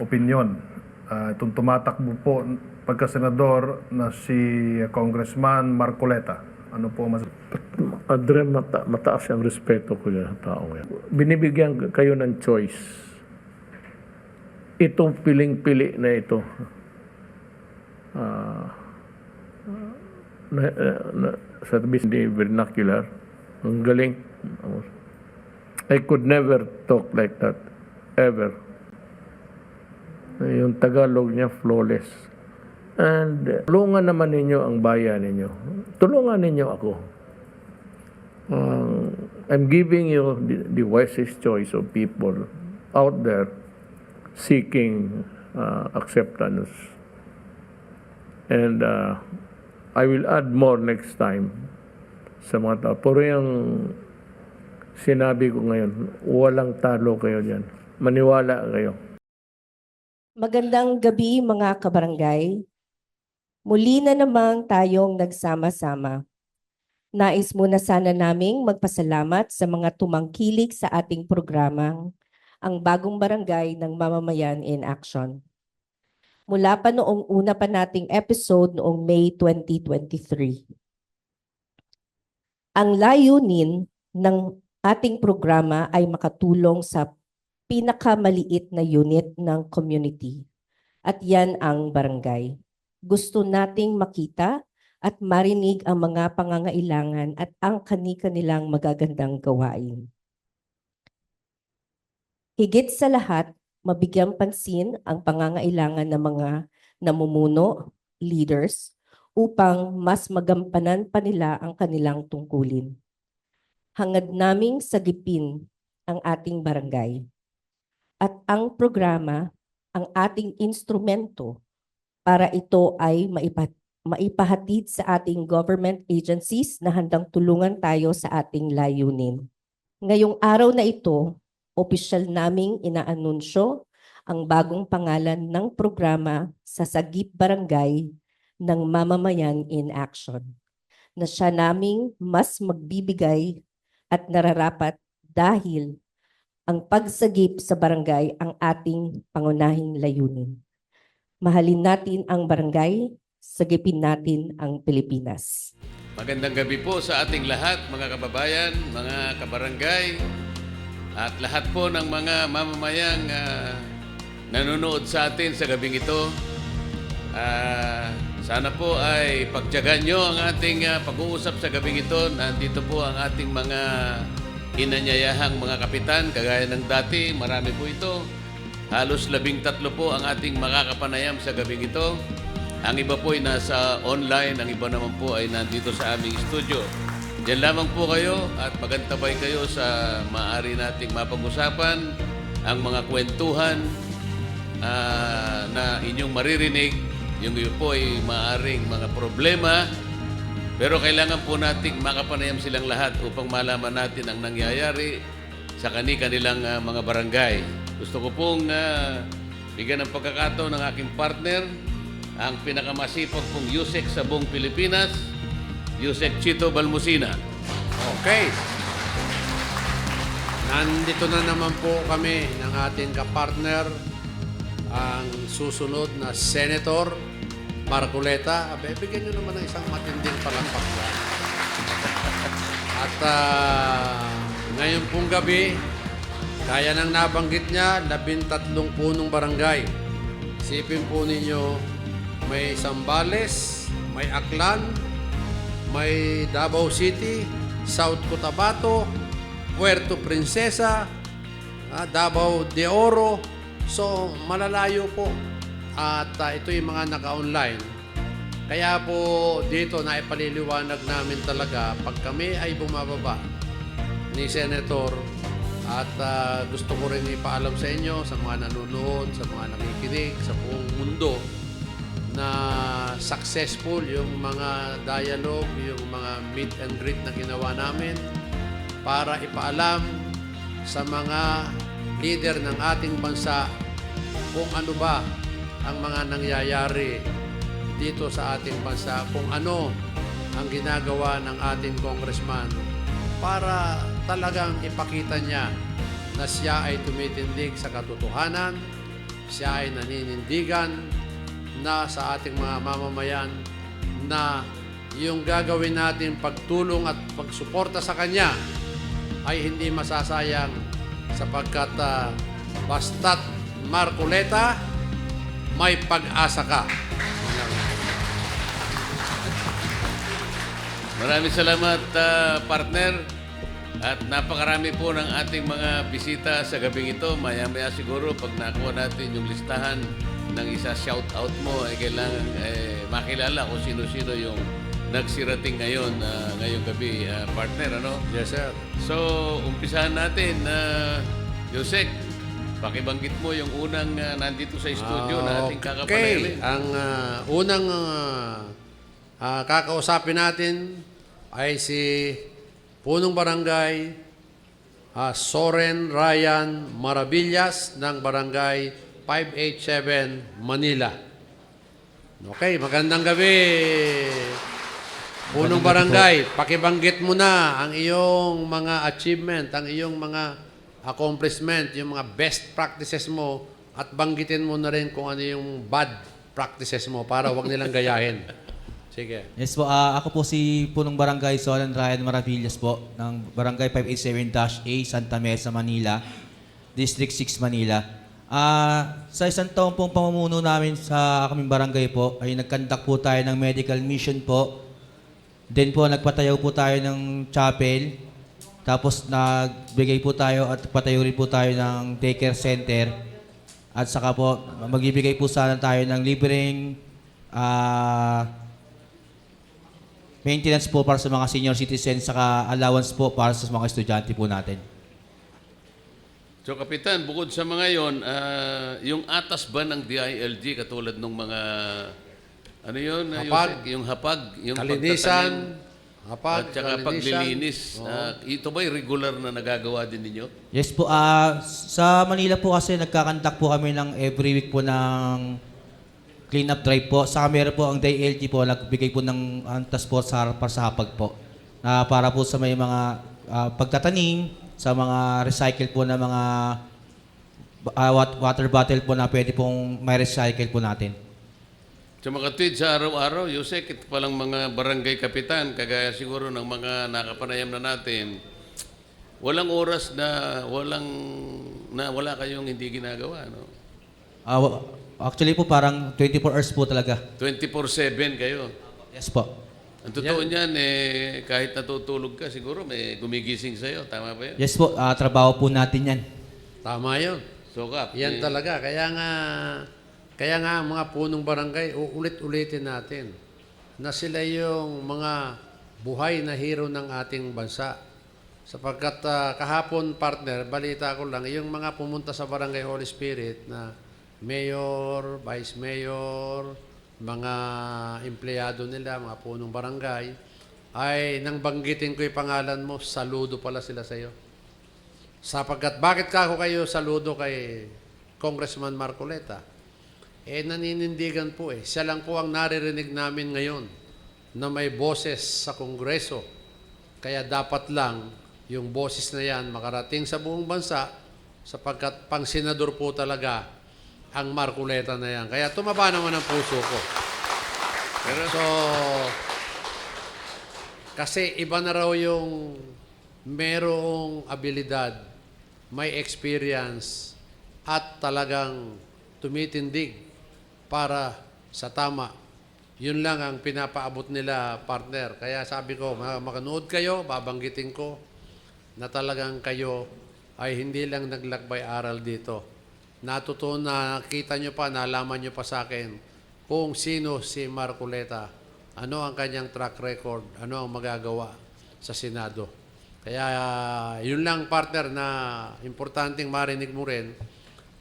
opinyon. Itong tumatakbo po pagka-senador na si Congressman Marcoleta. Ano po mas... Adre, mataas ang respeto ko yan sa taong yan. Binibigyan kayo ng choice. Itong piling-pili na ito, sa hindi vernacular, ang galing. I could never talk like that, ever. Yung Tagalog niya, flawless. And tulungan naman ninyo ang bayan ninyo. Tulungan ninyo ako. I'm giving you the wisest choice of people out there seeking acceptance. And I will add more next time sa mga tao. Pero yung sinabi ko ngayon, walang talo kayo dyan. Maniwala kayo. Magandang gabi mga kabarangay. Muli na namang tayong nagsama-sama. Nais muna sana naming magpasalamat sa mga tumangkilik sa ating programang Ang Bagong Barangay ng Mamamayan in Action. Mula pa noong una pa nating episode noong May 2023. Ang layunin ng ating programa ay makatulong sa pinakamaliit na unit ng community. At yan ang barangay. Gusto nating makita at marinig ang mga pangangailangan at ang kani-kanilang magagandang gawain. Higit sa lahat, mabigyang pansin ang pangangailangan ng mga namumuno, leaders, upang mas magampanan pa nila ang kanilang tungkulin. Hangad naming sagipin ang ating barangay. At ang programa, ang ating instrumento para ito ay maipahatid sa ating government agencies na handang tulungan tayo sa ating layunin. Ngayong araw na ito, opisyal naming inaanunsyo ang bagong pangalan ng programa sa Sagip Barangay ng Mamamayan in Action, na siya naming mas magbibigay at nararapat dahil ang pagsagip sa barangay ang ating pangunahing layunin. Mahalin natin ang barangay, sagipin natin ang Pilipinas. Magandang gabi po sa ating lahat, mga kababayan, mga kabarangay, at lahat po ng mga mamamayang nanonood sa atin sa gabing ito. Sana po ay pagtiyagan nyo ang ating pag-uusap sa gabing ito. Nandito po ang ating mga inanyayahang mga kapitan, kagaya ng dati, marami po ito. Halos 13 po ang ating makakapanayam sa gabing ito. Ang iba po ay nasa online, ang iba naman po ay nandito sa aming studio. Diyan lamang po kayo at magantabay kayo sa maaari nating mapag-usapan, ang mga kwentuhan na inyong maririnig. Yung iba po ay maaaring mga problema, pero kailangan po nating makapanayam silang lahat upang malaman natin ang nangyayari sa kanilang mga barangay. Gusto ko pong bigyan ng pagkakataon ng aking partner, ang pinakamasipag pong Yusek sa buong Pilipinas, Yusek Chito Balmusina. Okay. Nandito na naman po kami ng ating kapartner, ang susunod na Senator Marcoleta. Bigyan nyo naman ng isang matinding palakpak. At ngayon pong gabi, kaya nang nabanggit niya, 13 punong barangay. Isipin po ninyo, may Zambales, may Aklan, may Davao City, South Cotabato, Puerto Princesa, Davao de Oro. So, malalayo po. At ito yung mga naka-online. Kaya po dito na ipaliliwanag namin talaga pag kami ay bumababa ni Senator. At gusto ko rin ipaalam sa inyo, sa mga nanonood, sa mga nakikinig, sa buong mundo, na successful yung mga dialogue, yung mga meet and greet na ginawa namin para ipaalam sa mga leader ng ating bansa kung ano ba ang mga nangyayari dito sa ating bansa, kung ano ang ginagawa ng ating congressman para talagang ipakita niya na siya ay tumitindig sa katotohanan, siya ay naninindigan na sa ating mga mamamayan na yung gagawin natin pagtulong at pagsuporta sa kanya ay hindi masasayang sapagkat basta't Marcoleta, may pag-asa ka. Maraming salamat, partner. At napakarami po ng ating mga bisita sa gabing ito. Maya-maya siguro pag nakuha natin yung listahan ng isa shout-out mo, ay kailangan makilala kung sino-sino yung nagsirating ngayon, ngayong gabi, partner. Ano? Yes, sir. So, umpisahan natin. Yusek, pakibanggit mo yung unang nandito sa studio na ating Okay. kakapanayamin. Ang unang kakausapin natin ay si Punong Barangay Soren Ryan Maravillas ng Barangay 587 Manila. Okay, magandang gabi. Punong Barangay, pakibanggit mo na ang iyong mga achievement, ang iyong mga accomplishment, yung mga best practices mo at banggitin mo na rin kung ano yung bad practices mo para wag nilang gayahin. Sige. Yes po, ako po si Punong Barangay Solan Ryan Maravillas po ng Barangay 587-A, Santa Mesa, Manila, District 6, Manila. Sa isang taong pong pamumuno namin sa kaming barangay po ay nagkandak po tayo ng medical mission po. Then po nagpatayo po tayo ng chapel. Tapos nagbigay po tayo at patayo rin po tayo ng daycare center. At saka po magbibigay po sana tayo ng libreng maintenance po para sa mga senior citizens saka allowance po para sa mga estudyante po natin. So, Kapitan, bukod sa mga yon, yung atas ba ng DILG katulad ng mga, ano yun, Hapag. Yusek? Yung hapag, yung Kalinisan, pagtatanim, hapag, at saka kalinisan. paglilinis. Ito ba'y regular na nagagawa din ninyo? Yes po, sa Manila po kasi nagkakandak po kami ng every week po ng clean-up drive po. Saka meron po ang DILG po, nagbigay po ng antas po para sa hapag po. Para po sa may mga pagtatanim, sa mga recycle po na mga water bottle po na pwede pong may recycle po natin. Sa mga tweet sa araw-araw, Yusek, ito palang mga barangay kapitan, kagaya siguro ng mga nakapanayam na natin, walang oras na wala kayong hindi ginagawa, no? Actually po parang 24 hours po talaga. 24/7 kayo. Yes po. Ang totoo niyan, kahit natutulog ka, siguro may gumigising sa'yo. Tama ba yun? Yes po, trabaho po natin yan. Tama yun. Sokap. Yan talaga. Kaya nga mga punong barangay, uulit-ulitin natin na sila yung mga buhay na hero ng ating bansa. Sapagkat kahapon, partner, balita ko lang, yung mga pumunta sa Barangay Holy Spirit na mayor, vice mayor, mga empleyado nila, mga punong barangay, ay nang banggitin ko yung pangalan mo, saludo pala sila sa iyo. Sapagkat bakit ka ako kayo saludo kay Congressman Marcoleta? Naninindigan po eh. Siya lang po ang naririnig namin ngayon na may boses sa Kongreso. Kaya dapat lang yung boses na yan makarating sa buong bansa sapagkat pang senador po talaga ang Marcoleta na yan. Kaya tumaba naman ang puso ko. So, kasi iba na raw yung merong abilidad, may experience, at talagang tumitindig para sa tama. Yun lang ang pinapaabot nila, partner. Kaya sabi ko, makanood kayo, babanggitin ko na talagang kayo ay hindi lang naglakbay aral dito. Nakita nyo pa, nalaman nyo pa sa akin kung sino si Marcoleta, ano ang kanyang track record, ano ang magagawa sa Senado. Kaya yun lang, partner, na importanteng marinig mo rin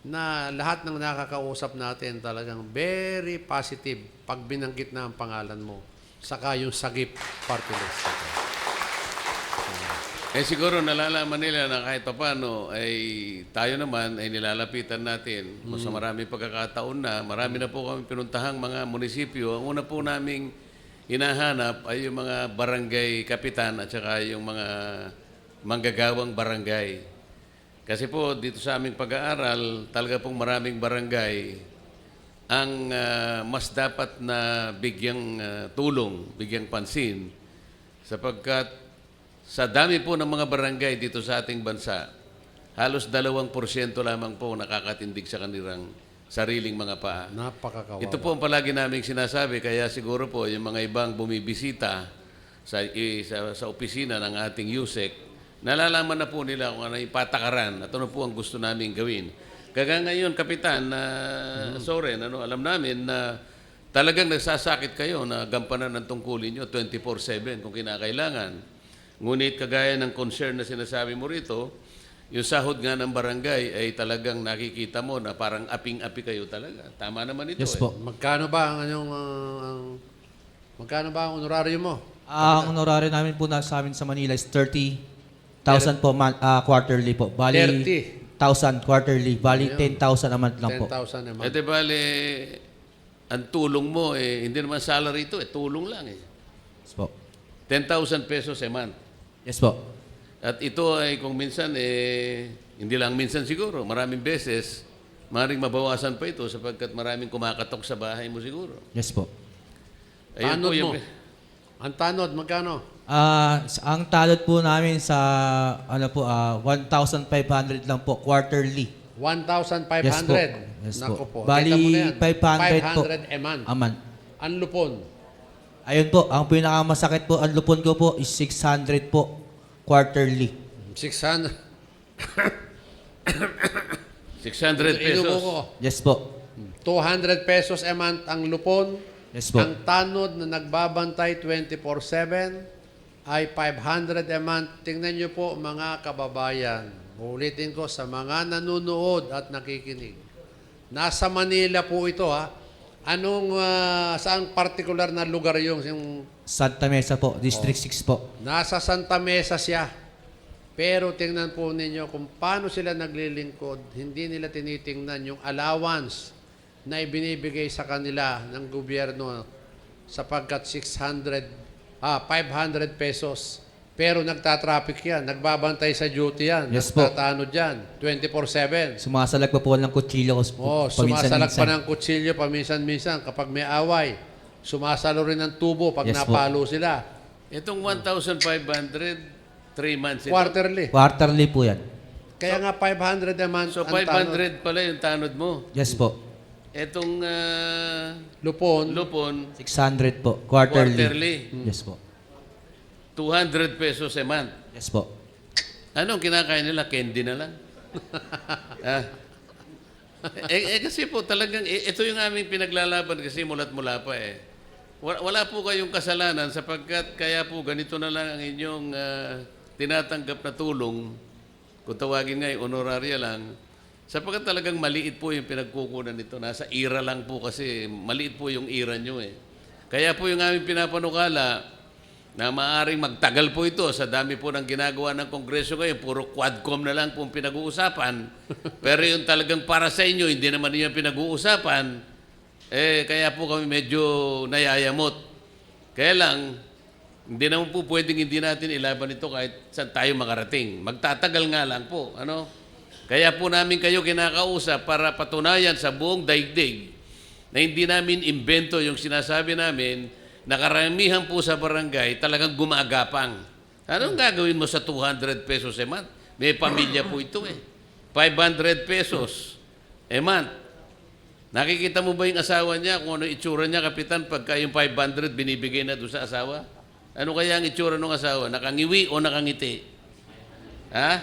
na lahat ng nakakausap natin talagang very positive pag binanggit na ang pangalan mo. Saka yung sagip party list. Siguro nalalaman nila na kahit paano ay tayo naman ay nilalapitan natin. Sa maraming pagkakataon na, marami na po kami pinuntahang mga munisipyo. Ang una po naming hinahanap ay yung mga barangay kapitan at saka yung mga manggagawang barangay. Kasi po dito sa aming pag-aaral, talaga pong maraming barangay ang mas dapat na bigyang tulong, bigyang pansin, sapagkat sa dami po ng mga barangay dito sa ating bansa, halos 2% lamang po nakakatindig sa kanilang sariling mga paa. Napakakawawa. Ito po ang palagi naming sinasabi, kaya siguro po yung mga ibang bumibisita sa opisina ng ating USEC, nalalaman na po nila kung ano yung patakaran at ano po ang gusto naming gawin. Kaya ngayon, Kapitan Soren, alam namin na talagang nagsasakit kayo na gampanan ng tungkulin nyo 24/7 kung kinakailangan. Ngunit kagaya ng concern na sinasabi mo rito, yung sahod nga ng barangay ay talagang nakikita mo na parang aping-api kayo talaga. Tama naman ito. Yes po. Magkano ba ang honoraryo mo? Ang honoraryo namin po sa amin sa Manila is 30,000 po quarterly po. Bali 1,000 quarterly. Bali 10,000 a month lang po. 10,000 a month. Eh, di bale, ang tulong mo, hindi naman salary ito, tulong lang . Yes po. 10,000 pesos a month. Yes po. At ito ay kung minsan, hindi lang minsan siguro, maraming beses, maaaring mabawasan pa ito sapagkat maraming kumakatok sa bahay mo siguro. Yes po. Ayun Tanod po yung, mo. Ang tanod, magkano? Ang talod po namin sa 1,500 lang po quarterly. 1,500. Yes po. Yes Naku po. po. Kita mo na yan. Bali 500 po. 500 a month. A month. Ang lupon. Ayun po, ang pinakamasakit po, ang lupon ko po is 600 po quarterly. 600. 600 Inubo pesos. ko. Yes po. 200 pesos a month ang lupon. Yes po. Ang tanod na nagbabantay 24/7 ay 500 a month. Tingnan niyo po mga kababayan. Ulitin ko sa mga nanonood at nakikinig. Nasa Manila po ito ha. Saang particular na lugar yung Santa Mesa po, District 6 po. nasa Santa Mesa siya. Pero tingnan po ninyo kung paano sila naglilingkod. Hindi nila tinitingnan yung allowance na ibinibigay sa kanila ng gobyerno sapagkat 500 pesos. Pero nagtatraffic yan, nagbabantay sa duty yan, Yes po. nagtatanod yan, 24/7. Sumasalag pa po ng kutsilyo ko Sumasalag pa paminsan-minsan. ng kutsilyo paminsan-minsan kapag may away. Sumasalo rin ng tubo pag Yes po. napalo sila. Itong 1,500, 3 months ito. Quarterly. Quarterly po yan. Kaya nga 500 a month So ang tanod. 500 pala yung tanod mo. Yes po. Itong Lupon. lupon, 600 po, quarterly. quarterly, Yes po. 200 pesos a month. Yes po. Anong kinakain nila? Candy na lang? Ah. Kasi po talagang, ito yung aming pinaglalaban kasi mula't mula pa . Wala po kayong kasalanan sapagkat kaya po ganito na lang ang inyong tinatanggap na tulong, kung tawagin nga yung honoraria lang, sapagkat talagang maliit po yung pinagkukunan nito. Nasa ira lang po kasi maliit po yung ira nyo . Kaya po yung aming pinapanukala, na maaaring magtagal po ito sa dami po ng ginagawa ng Kongreso ngayon, puro quadcom na lang po ang pinag-uusapan. Pero yung talagang para sa inyo, hindi naman yung pinag-uusapan, kaya po kami medyo nayayamot. Kaya lang, hindi naman po pwedeng hindi natin ilaban ito kahit saan tayo makarating. Magtatagal nga lang po. Kaya po namin kayo kinakausap para patunayan sa buong daigdig na hindi namin imbento yung sinasabi namin na karamihan po sa barangay talagang gumagapang. Anong gagawin mo sa 200 pesos a month? May pamilya po ito . 500 pesos a month. Nakikita mo ba yung asawa niya kung ano itsura niya, Kapitan, pagka yung 500 binibigay na doon sa asawa? Ano kaya ang itsura ng asawa? Nakangiwi o nakangiti? Ha?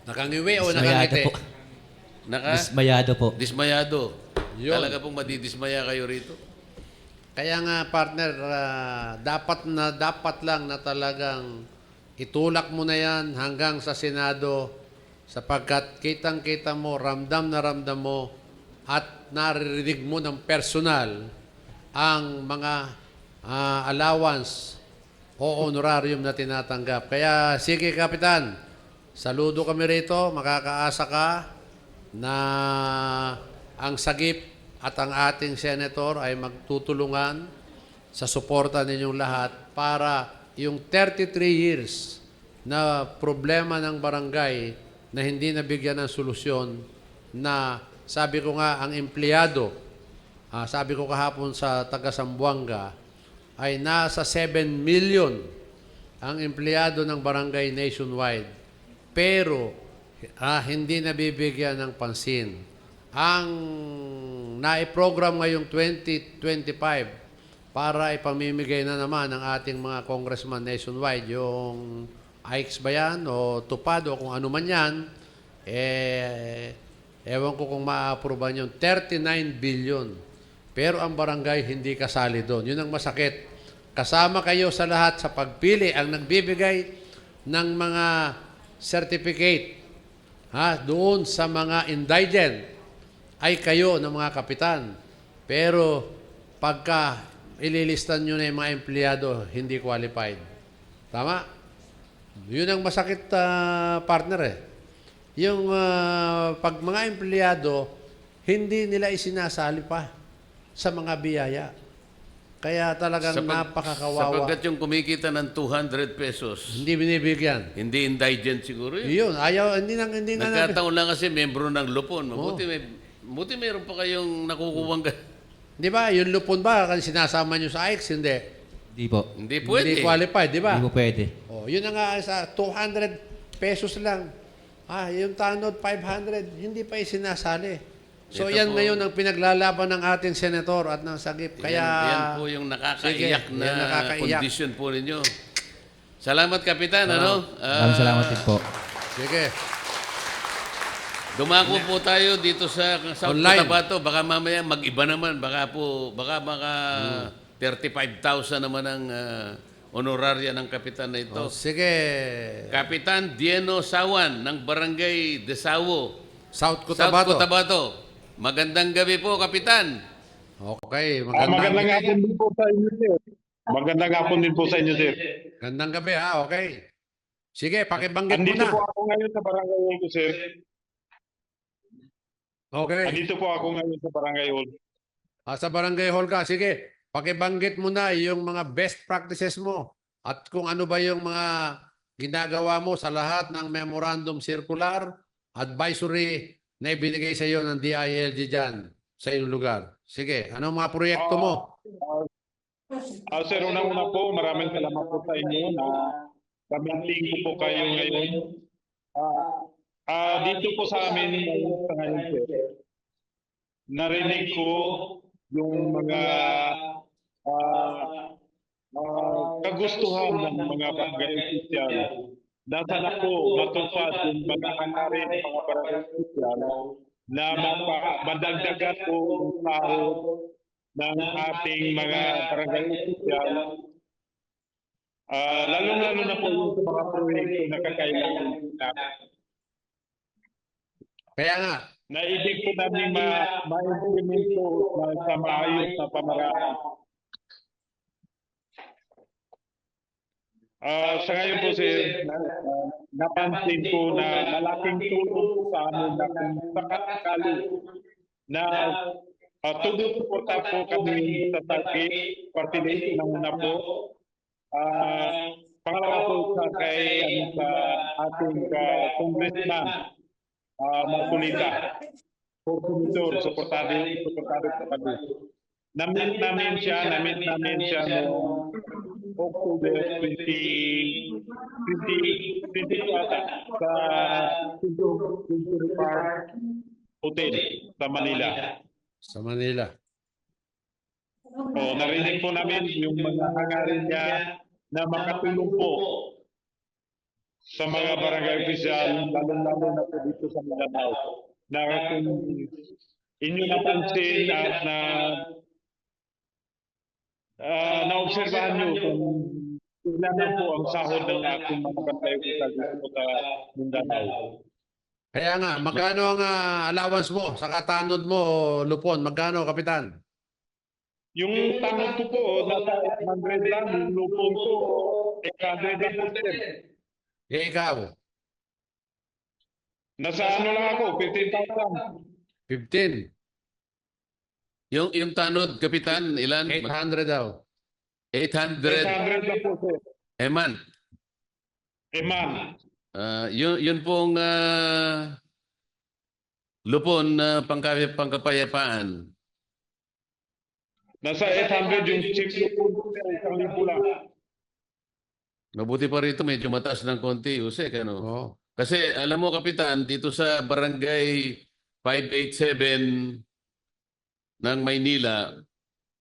Nakangiwi o Dismayado nakangiti? po. Dismayado po. Dismayado. Yun. Talaga pong madidismaya kayo rito. Kaya nga partner, dapat lang na talagang itulak mo na yan hanggang sa Senado sapagkat kitang-kita mo, ramdam na ramdam mo at naririnig mo ng personal ang mga allowance o honorarium na tinatanggap. Kaya sige Kapitan, saludo kami rito, makakaasa ka na ang sagip at ang ating senator ay magtutulungan sa suporta ninyong lahat para yung 33 years na problema ng barangay na hindi nabigyan ng solusyon na sabi ko nga ang empleyado, sabi ko kahapon sa taga Sambuanga, ay nasa 7 million ang empleyado ng barangay nationwide. Pero hindi nabibigyan ng pansin. Ang naiprogram ngayong 2025 para ipamimigay na naman ng ating mga congressman nationwide, yung AIX ba yan o TUPAD o kung ano man yan, ewan ko kung ma-aproban yung 39 billion. Pero ang barangay hindi kasali doon. Yun ang masakit. Kasama kayo sa lahat sa pagpili. Ang nagbibigay ng mga certificate doon sa mga indigent ay kayo ng mga kapitan. Pero pagka ililistan nyo na yung mga empleyado, hindi qualified. Tama? Yun ang masakit, partner Yung pag mga empleyado, hindi nila isinasali pa sa mga biyaya. Kaya talagang napakakawawa. Sapagkat yung kumikita ng 200 pesos, Hindi binibigyan. hindi indigent siguro yun. Yun, ayaw, hindi na Nagkataon lang kasi membro ng Lupon. Buti mayroon pa kayong nakukuwang Di ba, yung lupon ba, kasi sinasama nyo sa AIX, hindi. Di po. Hindi pwede. Hindi qualified, di ba? Di po pwede. Yun na nga, sa 200 pesos lang. Yung tanod, 500, hindi pa isinasali. So, Ito yan po. ngayon ang pinaglalaban ng ating senator at ng sagip. Kaya, yan po yung nakakaiyak Sige, na yan nakakaiyak. kondisyon po ninyo. Salamat, Kapitan. Maraming salamat din po. sige, Dumako po tayo dito sa South Online. Cotabato. Baka mamaya mag-iba naman. Baka 35,000 naman ang honoraria ng kapitan na ito. sige. Kapitan Dieno Sawan ng Barangay Desawo, South South Cotabato. Cotabato. Magandang gabi po, Kapitan. Okay, Magandang hapon din po sa inyo, sir. Magandang hapon din po sa inyo, sir. Gandang gabi, okay. Sige, pakibanggit mo Andito na. po ako ngayon sa Barangay Hall ko, sir. Okay. Andito po ako ngayon sa Barangay Hall. Sa barangay hall ka, sige. Pakibanggit mo na yung mga best practices mo at kung ano ba yung mga ginagawa mo sa lahat ng memorandum circular, advisory na ibinigay sa iyo ng DILG dyan sa iyong lugar. Sige, anong mga proyekto mo? Sir, unang-una po, maraming salamat po sa inyo na kamiting ko po kayo ngayon. Dito po sa amin ngayon, sir, narinig ko yung mga kagustuhan ng mga barangay opisyal na sana po matupad yung mga hangarin ng mga barangay opisyal na madagdagan po yung sahod ng ating mga barangay opisyal. Lalong-lalo na po yung sa mga proyekto na kakailangan natin. Kaya nga, Na ibig po namin ma-implement po sa maayos na pamaraan. Sa ngayon po, sir, napansin ko na malaking tulong po sa amin na kung sakali na tutuporta po kami sa target, party list na muna po. Pangalawa po sa ating congressman, Marcolita, Senator, suportado sa kami. Namit namin siya noong October 20 sa Century Park Hotel sa Manila. sa Manila. Narinig po namin yung mga hangarin niya na makatulong po sa mga barangay opisyal, lalong-lalo na po dito sa Mindanao. Na kung inyo napansin at naobserbahan nyo kung ilan na po ang sahod ng ating mga barangay opisyal dito sa Mindanao. Kaya nga, magkano ang allowance mo sa katanod mo, Lupon? Magkano, Kapitan? Yung tanong ko po, nasa 800 lang, yung lupon ko, 800 lang po, sir. Ikaw, Nasa ano lang ako, 15,000. 15. Yung tanod, Kapitan, ilan? 800 daw. 800 800 lang po, sir. eman. Man. Yun pong lupon na pangkapayapaan. Nasa 800 yung chip po, 1,000 lang. Mabuti pa rito, medyo mataas ng konti, Usek, ano? Oo. Kasi alam mo, Kapitan, dito sa Barangay 587 ng Maynila,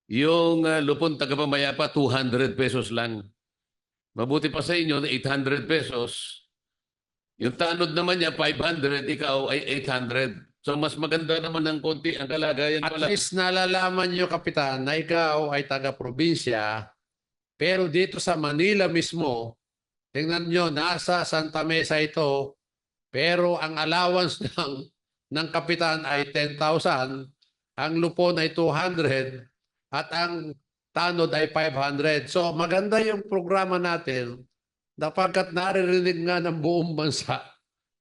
yung lupon tagapamayapa, 200 pesos lang. Mabuti pa sa inyo, 800 pesos. Yung tanod naman niya, 500, ikaw ay 800. So mas maganda naman ng konti ang kalagayan At pala. least nalalaman nyo, Kapitan, na ikaw ay taga-probinsya, pero dito sa Manila mismo, tingnan nyo, nasa Santa Mesa ito, pero ang allowance ng Kapitan ay 10,000, ang lupon ay 200, at ang tanod ay 500. So maganda yung programa natin, sapagkat naririnig nga ng buong bansa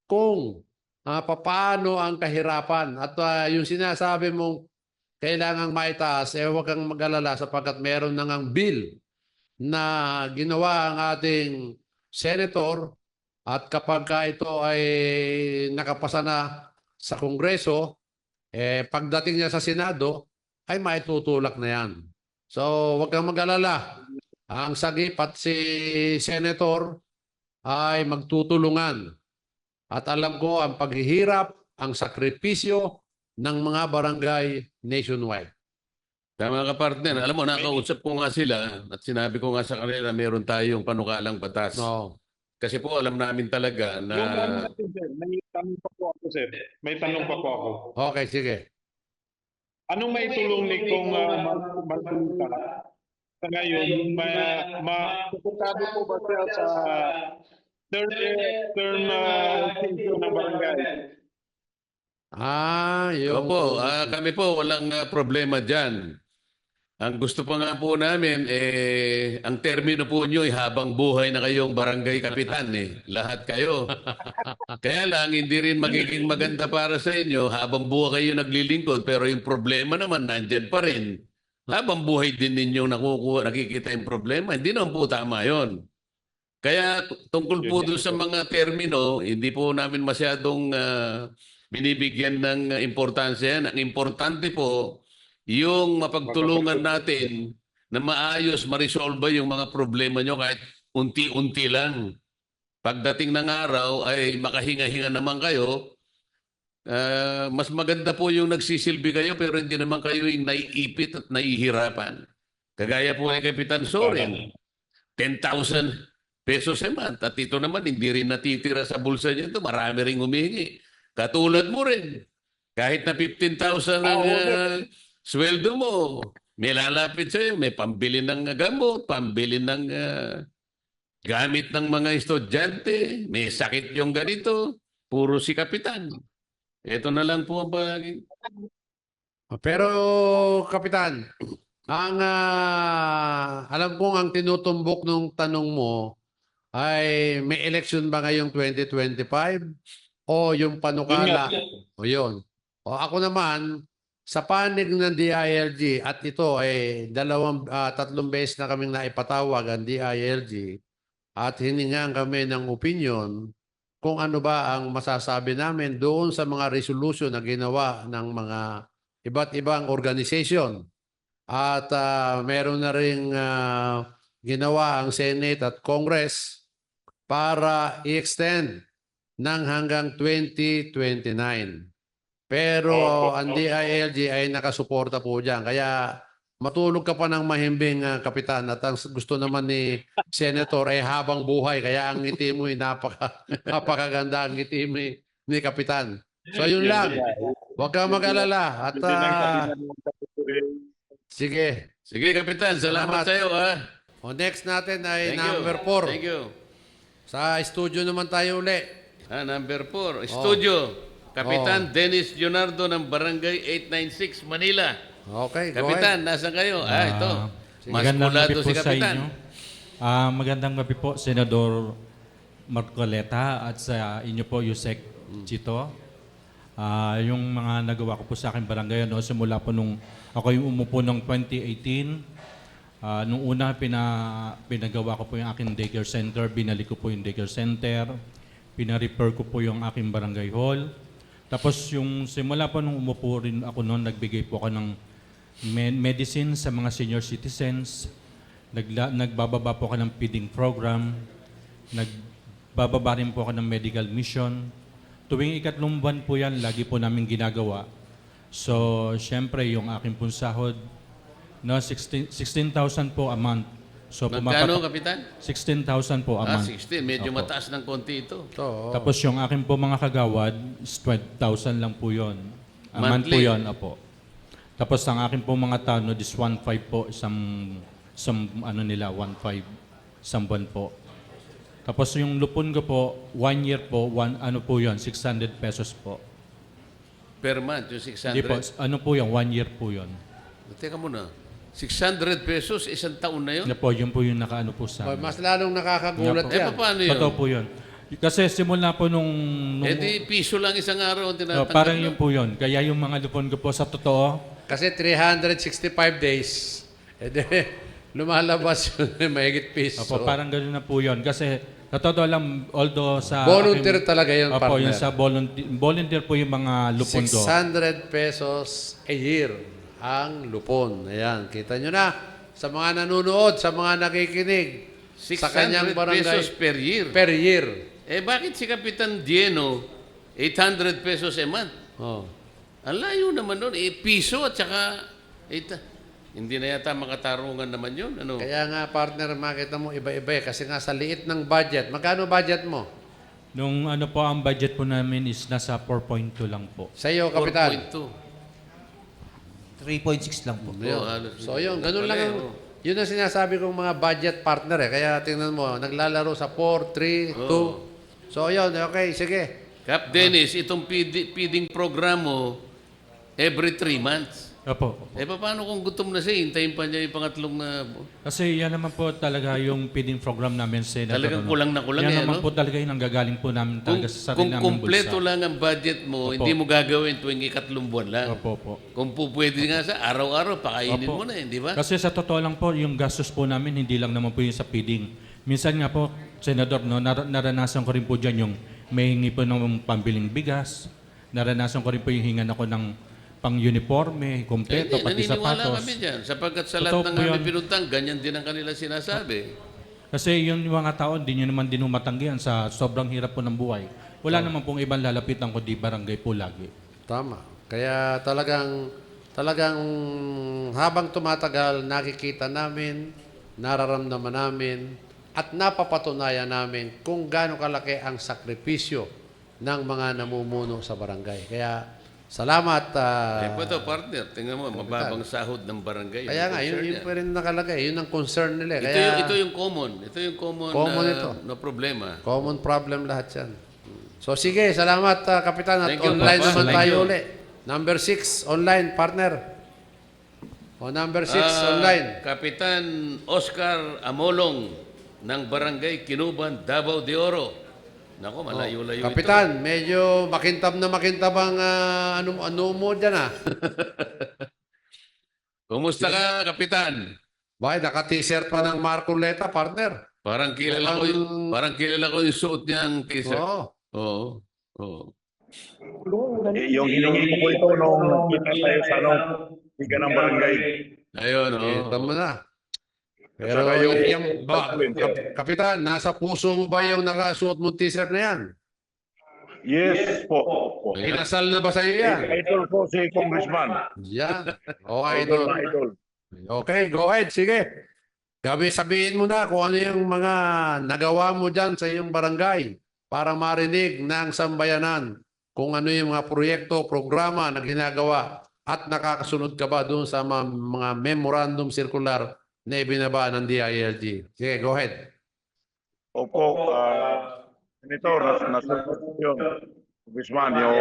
kung papaano ang kahirapan. At yung sinasabi mong kailangang maitaas, huwag kang mag-alala sapagkat meron na ngang bill na ginawa ang ating senator at kapag ito ay nakapasa na sa Kongreso, pagdating niya sa Senado, ay maitutulak na yan. So, huwag kang mag-alala. Ang sagip at si Senator ay magtutulungan. At alam ko ang paghihirap, ang sakripisyo ng mga barangay nationwide. Tama ka, partner. Alam mo, nakausap ko nga sila at sinabi ko nga sa kanila meron tayong panukalang batas. No. Kasi po alam namin talaga na... Yung ano natin, sir, may tanong pa po ako, sir. May tanong pa po ako. Okay, sige. Anong may tulong ni Kong Marcolita sa ngayon? Masuportado po ba siya sa third term season ng barangay? Yung... Opo, kami po walang problema dyan. Ang gusto pa nga po namin, ang termino po nyo ay habang buhay na kayong barangay kapitan. Lahat kayo. Kaya lang, hindi rin magiging maganda para sa inyo habang buhay kayo naglilingkod. Pero yung problema naman, nandyan pa rin. Habang buhay din ninyo nakikita yung problema. Hindi naman po tama yon. Kaya tungkol po doon sa mga termino, hindi po namin masyadong binibigyan ng importansya yan. Ang importante po, yung mapagtulungan natin na maayos, ma-resolve yung mga problema nyo kahit unti-unti lang. Pagdating ng araw ay makahinga-hinga naman kayo. Mas maganda po yung nagsisilbi kayo pero hindi naman kayo yung naiipit at naihirapan. Kagaya po ni Kapitan Soren, 10,000 pesos a month. At ito naman, hindi rin natitira sa bulsa niya ito. Marami rin humingi. Katulad mo rin. Kahit na 15,000 ang sweldo mo, may lalapit sa'yo, may pambili ng gamot, pambili ng gamit ng mga estudyante, may sakit yung ganito, puro si Kapitan. Ito na lang po ang bagay. Pero, Kapitan, ang alam kong ang tinutumbok ng tanong mo ay may election ba ngayong 2025 o yung panukala? O yun. O ako naman, sa panig ng DILG at ito ay tatlong beses na kaming naipatawag ang DILG at hiningan kami ng opinion kung ano ba ang masasabi namin doon sa mga resolution na ginawa ng mga iba't ibang organization. At meron na rin ginawa ang Senate at Congress para i-extend ng hanggang 2029. Pero ang DILG ay nakasuporta po dyan. Kaya matulog ka pa ng mahimbing, Kapitan. At ang gusto naman ni Senator ay habang buhay. Kaya ang ngiti mo ay napakaganda ang ngiti mo ni Kapitan. So yun lang. Huwag kang mag-alala. At sige. Sige, Kapitan. Salamat sa iyo. O next natin ay Thank number you. 4. Thank you. Sa studio naman tayo uli. Number 4. Studio. Kapitan Dennis Leonardo ng Barangay 896, Manila. Okay, go Kapitan, ahead. nasa kayo? Ito. Mas Magandang kulado gabi po si sa Kapitan. inyo. Magandang gabi po, Senador Marcoleta at sa inyo po, Yusek Chito. Yung mga nagawa ko po sa akin barangay, simula po nung ako yung umupo noong 2018, nung una pinagawa ko po yung aking daycare center, binalik ko po yung daycare center. pina-repair ko po yung aking barangay hall. Tapos yung simula po nung umupo rin ako noon, nagbigay po ako ng medicine sa mga senior citizens. Nagbababa po ako ng feeding program. Nagbababa rin po ako ng medical mission. Tuwing ikatlong buwan po yan, lagi po namin ginagawa. So, syempre, yung aking pong sahod, no, 16,000 po a month. So, Magkano, Kapitan? 16,000 po a month. 16. Medyo Opo. mataas ng konti ito. Tapos yung aking po mga kagawad, is 12,000 lang po yun. A month po Monthly? yun, opo. Tapos ang aking po mga tanod is 1.5 po, isang ano nila, 1.5, isang buwan po. Tapos yung lupon ko po, 1 year po, ano po yun, 600 pesos po. Per month, yung 600. Hindi po, ano po yun, 1 year po yun. Teka muna. 600 pesos, isang taon na yun? Yun po yung nakaano po sa amin. Mas lalong nakakagulat Nga yan. paano yun? Totoo po yun. Kasi simula po nung Eh di, piso lang isang araw ang tinatanggap. parang yun po yun. Kaya yung mga lupon ko po sa totoo, Kasi 365 days, lumalabas yun, mahigit piso. opo, parang gano'n na po yun. Kasi sa totoo lang, although sa... Volunteer talaga yun, Opo, partner. yun sa volunteer po yung mga lupon ko. 600 pesos a year ang lupon. Ayan, kita nyo na. Sa mga nanonood, sa mga nakikinig, sa 600 kanyang barangay. pesos per year. Per year. Eh bakit si Kapitan Dieno, 800 pesos a month? Oh. Ang layo naman nun. Eh, piso at saka... hindi na yata makatarungan naman yun. Ano? Kaya nga, partner, makita mo, iba-iba eh. Kasi nga, sa liit ng budget. Magkano budget mo? Nung ano po, ang budget po namin is nasa 4.2 lang po. Sa iyo, Kapitan. 4.2. 3.6 lang po. So, yun. Ganun lang ang... Yun ang sinasabi kong mga budget partner eh. Kaya tingnan mo, naglalaro sa 4, 3, 2. So, yun. Okay, sige. Cap Dennis, itong feeding program mo, every 3 months. Opo. Eh, paano kung gutom na siya, hintayin pa niya yung pangatlong na... Kasi yan naman po talaga yung feeding program namin sa Talagang kulang na kulang yan eh, naman no? po talaga yung nanggagaling po namin Kung, talaga sa sarili kung namin kumpleto bulsa. lang ang budget mo, Opo. hindi mo gagawin tuwing ikatlong buwan lang. Opo, opo. Kung po pwede nga sa araw-araw, pakainin Opo. mo na, di ba? Kasi sa totoo lang po, yung gastos po namin, hindi lang naman po yung sa feeding. Minsan nga po, Senador, no, naranasan ko rin po dyan yung may hingi po ng pambiling bigas. Naranasan ko rin po yung hingan ako ng pang-uniforme, kompleto, pati naniniwala sapatos. kami dyan. Sapagkat sa Totoo lahat ng po aming yan. pinuntang, ganyan din ang kanila sinasabi. Kasi yung mga tao, hindi nyo naman din matanggihan sa sobrang hirap po ng buhay. Wala naman pong ibang lalapitan kundi barangay po lagi. Tama. Kaya talagang habang tumatagal, nakikita namin, nararamdaman namin, at napapatunayan namin kung gaano kalaki ang sakripisyo ng mga namumuno sa barangay. Kaya salamat. Eh, ito, partner, tingnan mo, mababang sahod ng barangay. Kaya Ang nga, concern yun niya. pa rin nakalagay. Yun ang concern nila. Ito, Kaya, ito yung common. Ito yung common, Common ito. na problema. common problem lahat yan. So sige, salamat Kapitan. At Thank you, online Papa. naman Thank tayo you. uli. Number 6, online, partner. O number 6, online. Kapitan Oscar Amolong ng Barangay Kinuban, Davao de Oro. Nako, malayo-layo ito. Kapitan, medyo makintab ang ano mo dyan Kumusta ka, Kapitan? Bakit naka-t-shirt pa ng Marcoleta, partner? Parang kilala ko yung suot niyang t-shirt. Oo. Oo. Oo. Yung hiningi ko po ito nung kita tayo sa higa ng barangay. Ayun, oo. Kita mo na. Pero Saka Kapitan, nasa puso mo ba yung nakasuot mong t-shirt na yan? Yes po. Inasal na ba sa'yo yan? Idol po si Congressman. Yan. Okay, Idol na idol. Okay, go ahead. Sige. Sabihin mo na kung ano yung mga nagawa mo dyan sa iyong barangay para marinig ng sambayanan kung ano yung mga proyekto, programa na ginagawa at nakakasunod ka ba doon sa mga memorandum circular na ibinaba ng DILG. Sige, go ahead. Opo, ito, nasunod yung Congressman, yung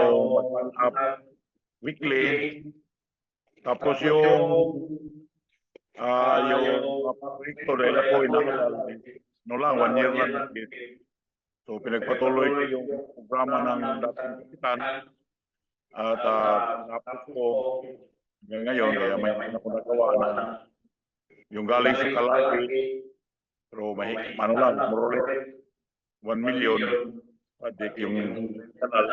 weekly. Tapos yung proyekto rin ako inahalal. No lang, 1 year lang. So pinagpatuloy ko yung programa ng dating kapitan. At tapos ko hanggang ngayon, kaya may ako nagawa na yung galing sa Kalaki. Pero ano lang, more or less 1 million. project, yung kanal,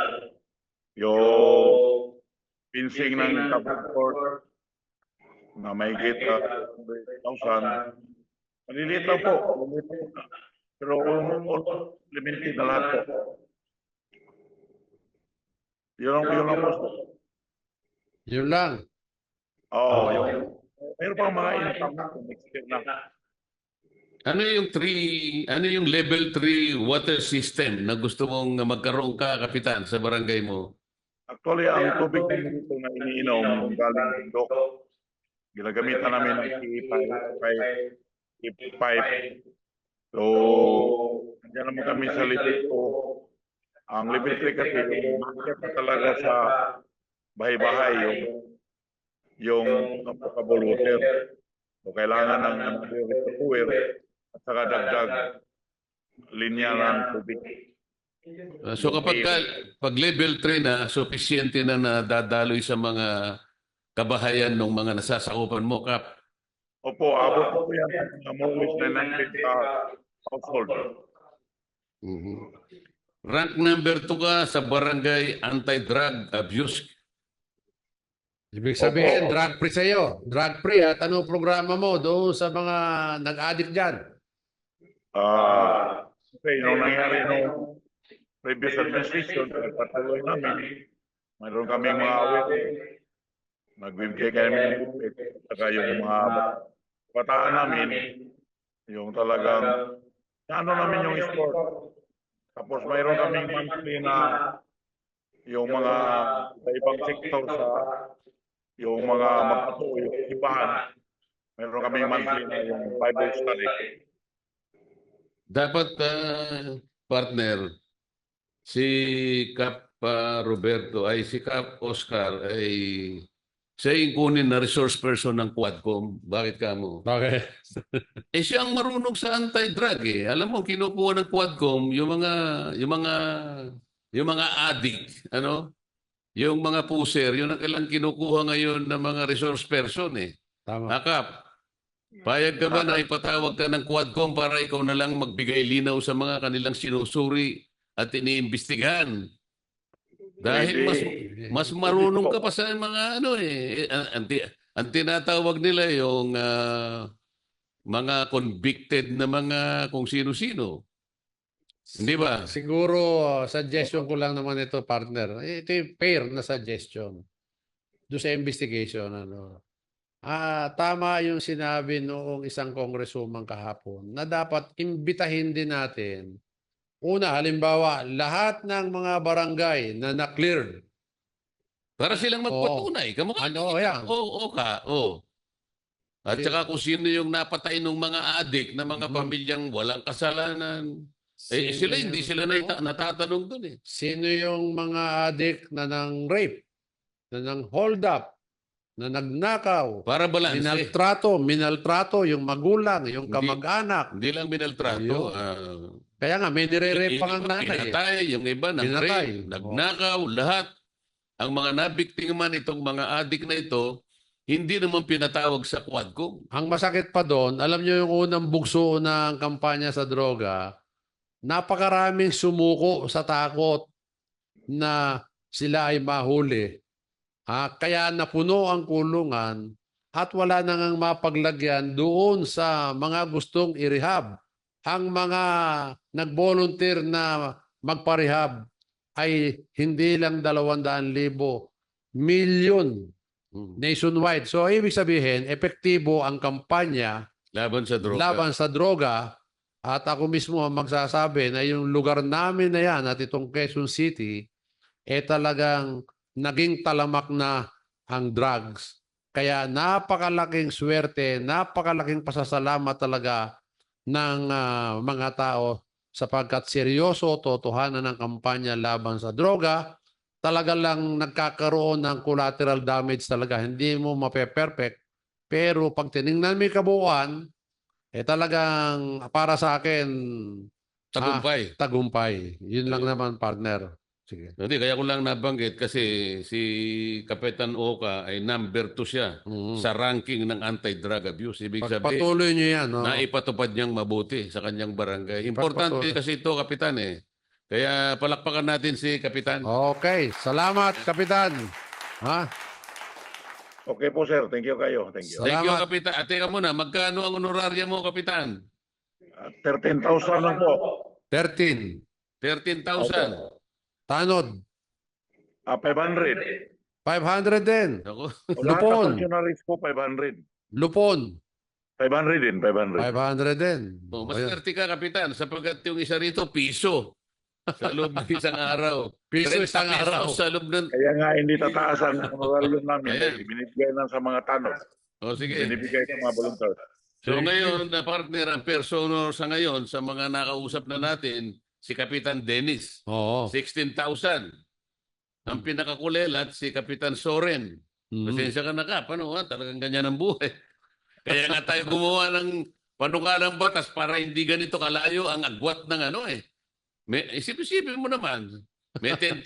yung pinsing ng Tabor na may gate 100,000. Maliliit lang po. Pero limited na lahat po. Yun lang po. Yun lang. Oo, meron pang mga income next year na. Ano yung level 3 water system na gusto mong magkaroon ka, Kapitan, sa barangay mo? Actually, ang tubig dito na iniinom galing bundok. Ginagamitan namin ng pipe. So, nandiyan naman kami sa level 2. Ang level 3 kasi yung market na talaga sa bahay-bahay yung potable water. So, kailangan ng reservoir at saka dagdag linya ng tubig. So pag level 3 na, sufficiente na nadadaloy sa mga kabahayan ng mga nasasakupan mo, Kap. Opo, abot po yan sa more or less 900 household. Rank number 2 ka sa barangay anti-drug abuse. Ibig sabihin, drug-free sa'yo. Drug-free at ano programa mo doon sa mga nag-addict dyan? Okay, nung nangyari nung previous administration, nagpatuloy namin. Mayroon kaming mga awit. Nagbibigay kami ng upit. Saka yung mga bataan namin, yung talagang, ano namin yung sport. Tapos mayroon kaming monthly na yung mga sa ibang sektor sa yung mga magpatuloy, yung ibahan. Mayroon kaming monthly na yung Bible study. Dapat, partner, si Kap Roberto ay si Kap Oscar ay siya yung kunin na resource person ng Quadcom. Bakit ka mo? Okay. Siya ang marunong sa anti-drug eh. Alam mo, kinukuha ng Quadcom yung mga addict, ano? Yung mga puser, yun ang kailang kinukuha ngayon ng mga resource person eh. Tama. Kap, payag ka ba na ipatawag ka ng Quadcom para ikaw na lang magbigay linaw sa mga kanilang sinusuri at iniimbestigahan? Dahil mas marunong ka pa sa mga ano eh. Ang tinatawag nila yung mga convicted na mga kung sino-sino. Hindi ba? Siguro, suggestion ko lang naman ito, partner. Ito yung fair na suggestion. Doon sa investigation, ano. Tama yung sinabi noong isang congresswoman kahapon na dapat imbitahin din natin. Una, halimbawa, lahat ng mga barangay na na-cleared. Para silang magpatunay. Kamukha Ano, yan. Oo. At saka kung sino yung napatay ng mga adik na mga pamilyang walang kasalanan. Hindi sila natatanong dun eh. Sino yung mga addict na nang rape, na nang hold up, na nagnakaw, Para balanse. minaltrato yung magulang, yung kamag-anak. Hindi lang binaltrato. Kaya nga, may nire-rape pa ng nanay. Pinatay, yung iba Pinatay. nagnakaw, lahat. Ang mga nabiktiman itong mga adik na ito, hindi naman pinatawag sa Quadcom. Ang masakit pa doon, alam nyo yung unang bugso ng kampanya sa droga, napakaraming sumuko sa takot na sila ay mahuli. Kaya napuno ang kulungan at wala nang mapaglagyan doon sa mga gustong i-rehab. Ang mga nag-volunteer na magpa-rehab ay hindi lang 200,000, milyon nationwide. So, ibig sabihin, epektibo ang kampanya Laban sa droga. At ako mismo ang magsasabi na yung lugar namin na yan at itong Quezon City, talagang naging talamak na ang drugs. Kaya napakalaking swerte, napakalaking pasasalamat talaga ng mga tao sapagkat seryoso, totohanan ng kampanya laban sa droga, talaga lang nagkakaroon ng collateral damage talaga. Hindi mo mape-perfect. Pero pag tinignan mo yung kabuuan, talagang para sa akin, tagumpay. Yun lang naman, partner. Sige. Hindi, kaya ko lang nabanggit kasi si Kapitan Oka ay number 2 siya sa ranking ng anti-drug abuse. Ibig sabihin, Patuloy niyo yan. naipatupad niyang mabuti sa kanyang barangay. Importante kasi ito, Kapitan Kaya palakpakan natin si Kapitan. Okay, salamat, Kapitan. Ha? Okay po, sir. Thank you kayo. Thank you. Thank you, Salamat. Kapitan. At teka muna, magkano ang honorarya mo, Kapitan? 13,000 lang po. 13. 13,000. Tanod. 500. 500 din. Ako. Lahat Lupon. ng functionaries po, 500. Lupon. 500 din, 500. 500 din. Oh, mas Ayan. swerte ka, Kapitan, sapagkat yung isa rito, piso. Sa loob ng isang araw. Piso 30 isang pesos araw. Sa loob ng... Kaya nga hindi tataas ang honorarium namin. Ayan. Binibigay lang sa mga tanong. O sige. Binibigay sa mga volunteer. So ngayon, na partner, ang personal sa ngayon, sa mga nakausap na natin, si Kapitan Dennis, Oo. 16,000. Ang pinakakulelat, si Kapitan Soren. Mm. Pasensya ka na ka, paano ha? Talagang ganyan ang buhay. Kaya nga tayo gumawa ng panukalang batas para hindi ganito kalayo ang agwat ng ano eh. Isip-isipin mo naman, may 10,000,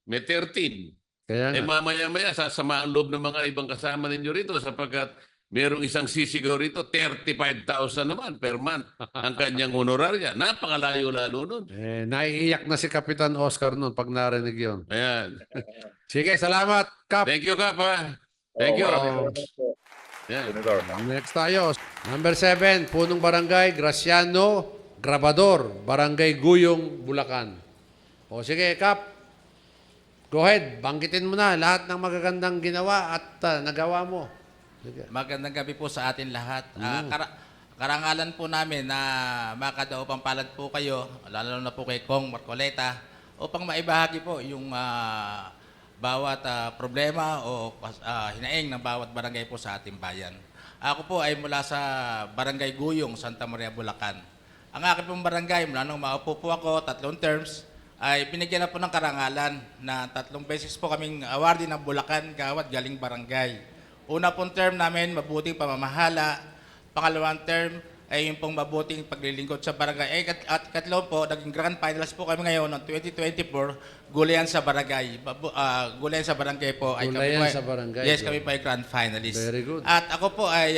may 13. Kaya Eh nga. mamaya-maya sasama ang loob ng mga ibang kasama ninyo rito sapagkat merong isang sisigaw rito, 35,000 naman per month ang kanyang honorarya. Napakalayo lalo nun. Naiiyak na si Kapitan Oscar noon pag narinig yun. Ayan. Sige, salamat, Kap. Thank you, Kap. Ha? Thank you. Maraming salamat po, Ayan. Senator. Next tayo. Number 7, Punong Barangay, Graciano Grabador, Barangay Guyong, Bulacan. O sige, Kap. Go ahead. Banggitin mo na lahat ng magagandang ginawa at nagawa mo. Sige. Magandang gabi po sa atin lahat. Karangalan po namin na makadaupang palad po kayo, lalo na po kay Kong Marcoleta, upang maibahagi po yung bawat problema o hinaing ng bawat barangay po sa ating bayan. Ako po ay mula sa Barangay Guyong, Santa Maria, Bulacan. Ang aking pong barangay, mula nung maupo po ako, 3 terms, ay binigyan na po ng karangalan na 3 beses po kaming awardee ng Bulacan Gawad Galing Barangay. Una pong term namin, mabuting pamamahala. Pangalawang term ay yung pong mabuting paglilingkod sa barangay. At katlo po, naging grand finals po kami ngayon ng 2024, Gulayan sa Barangay. Gulayan sa Barangay po. Gulayan sa Barangay. Yes, kami po ay grand finalist. Very good. At ako po ay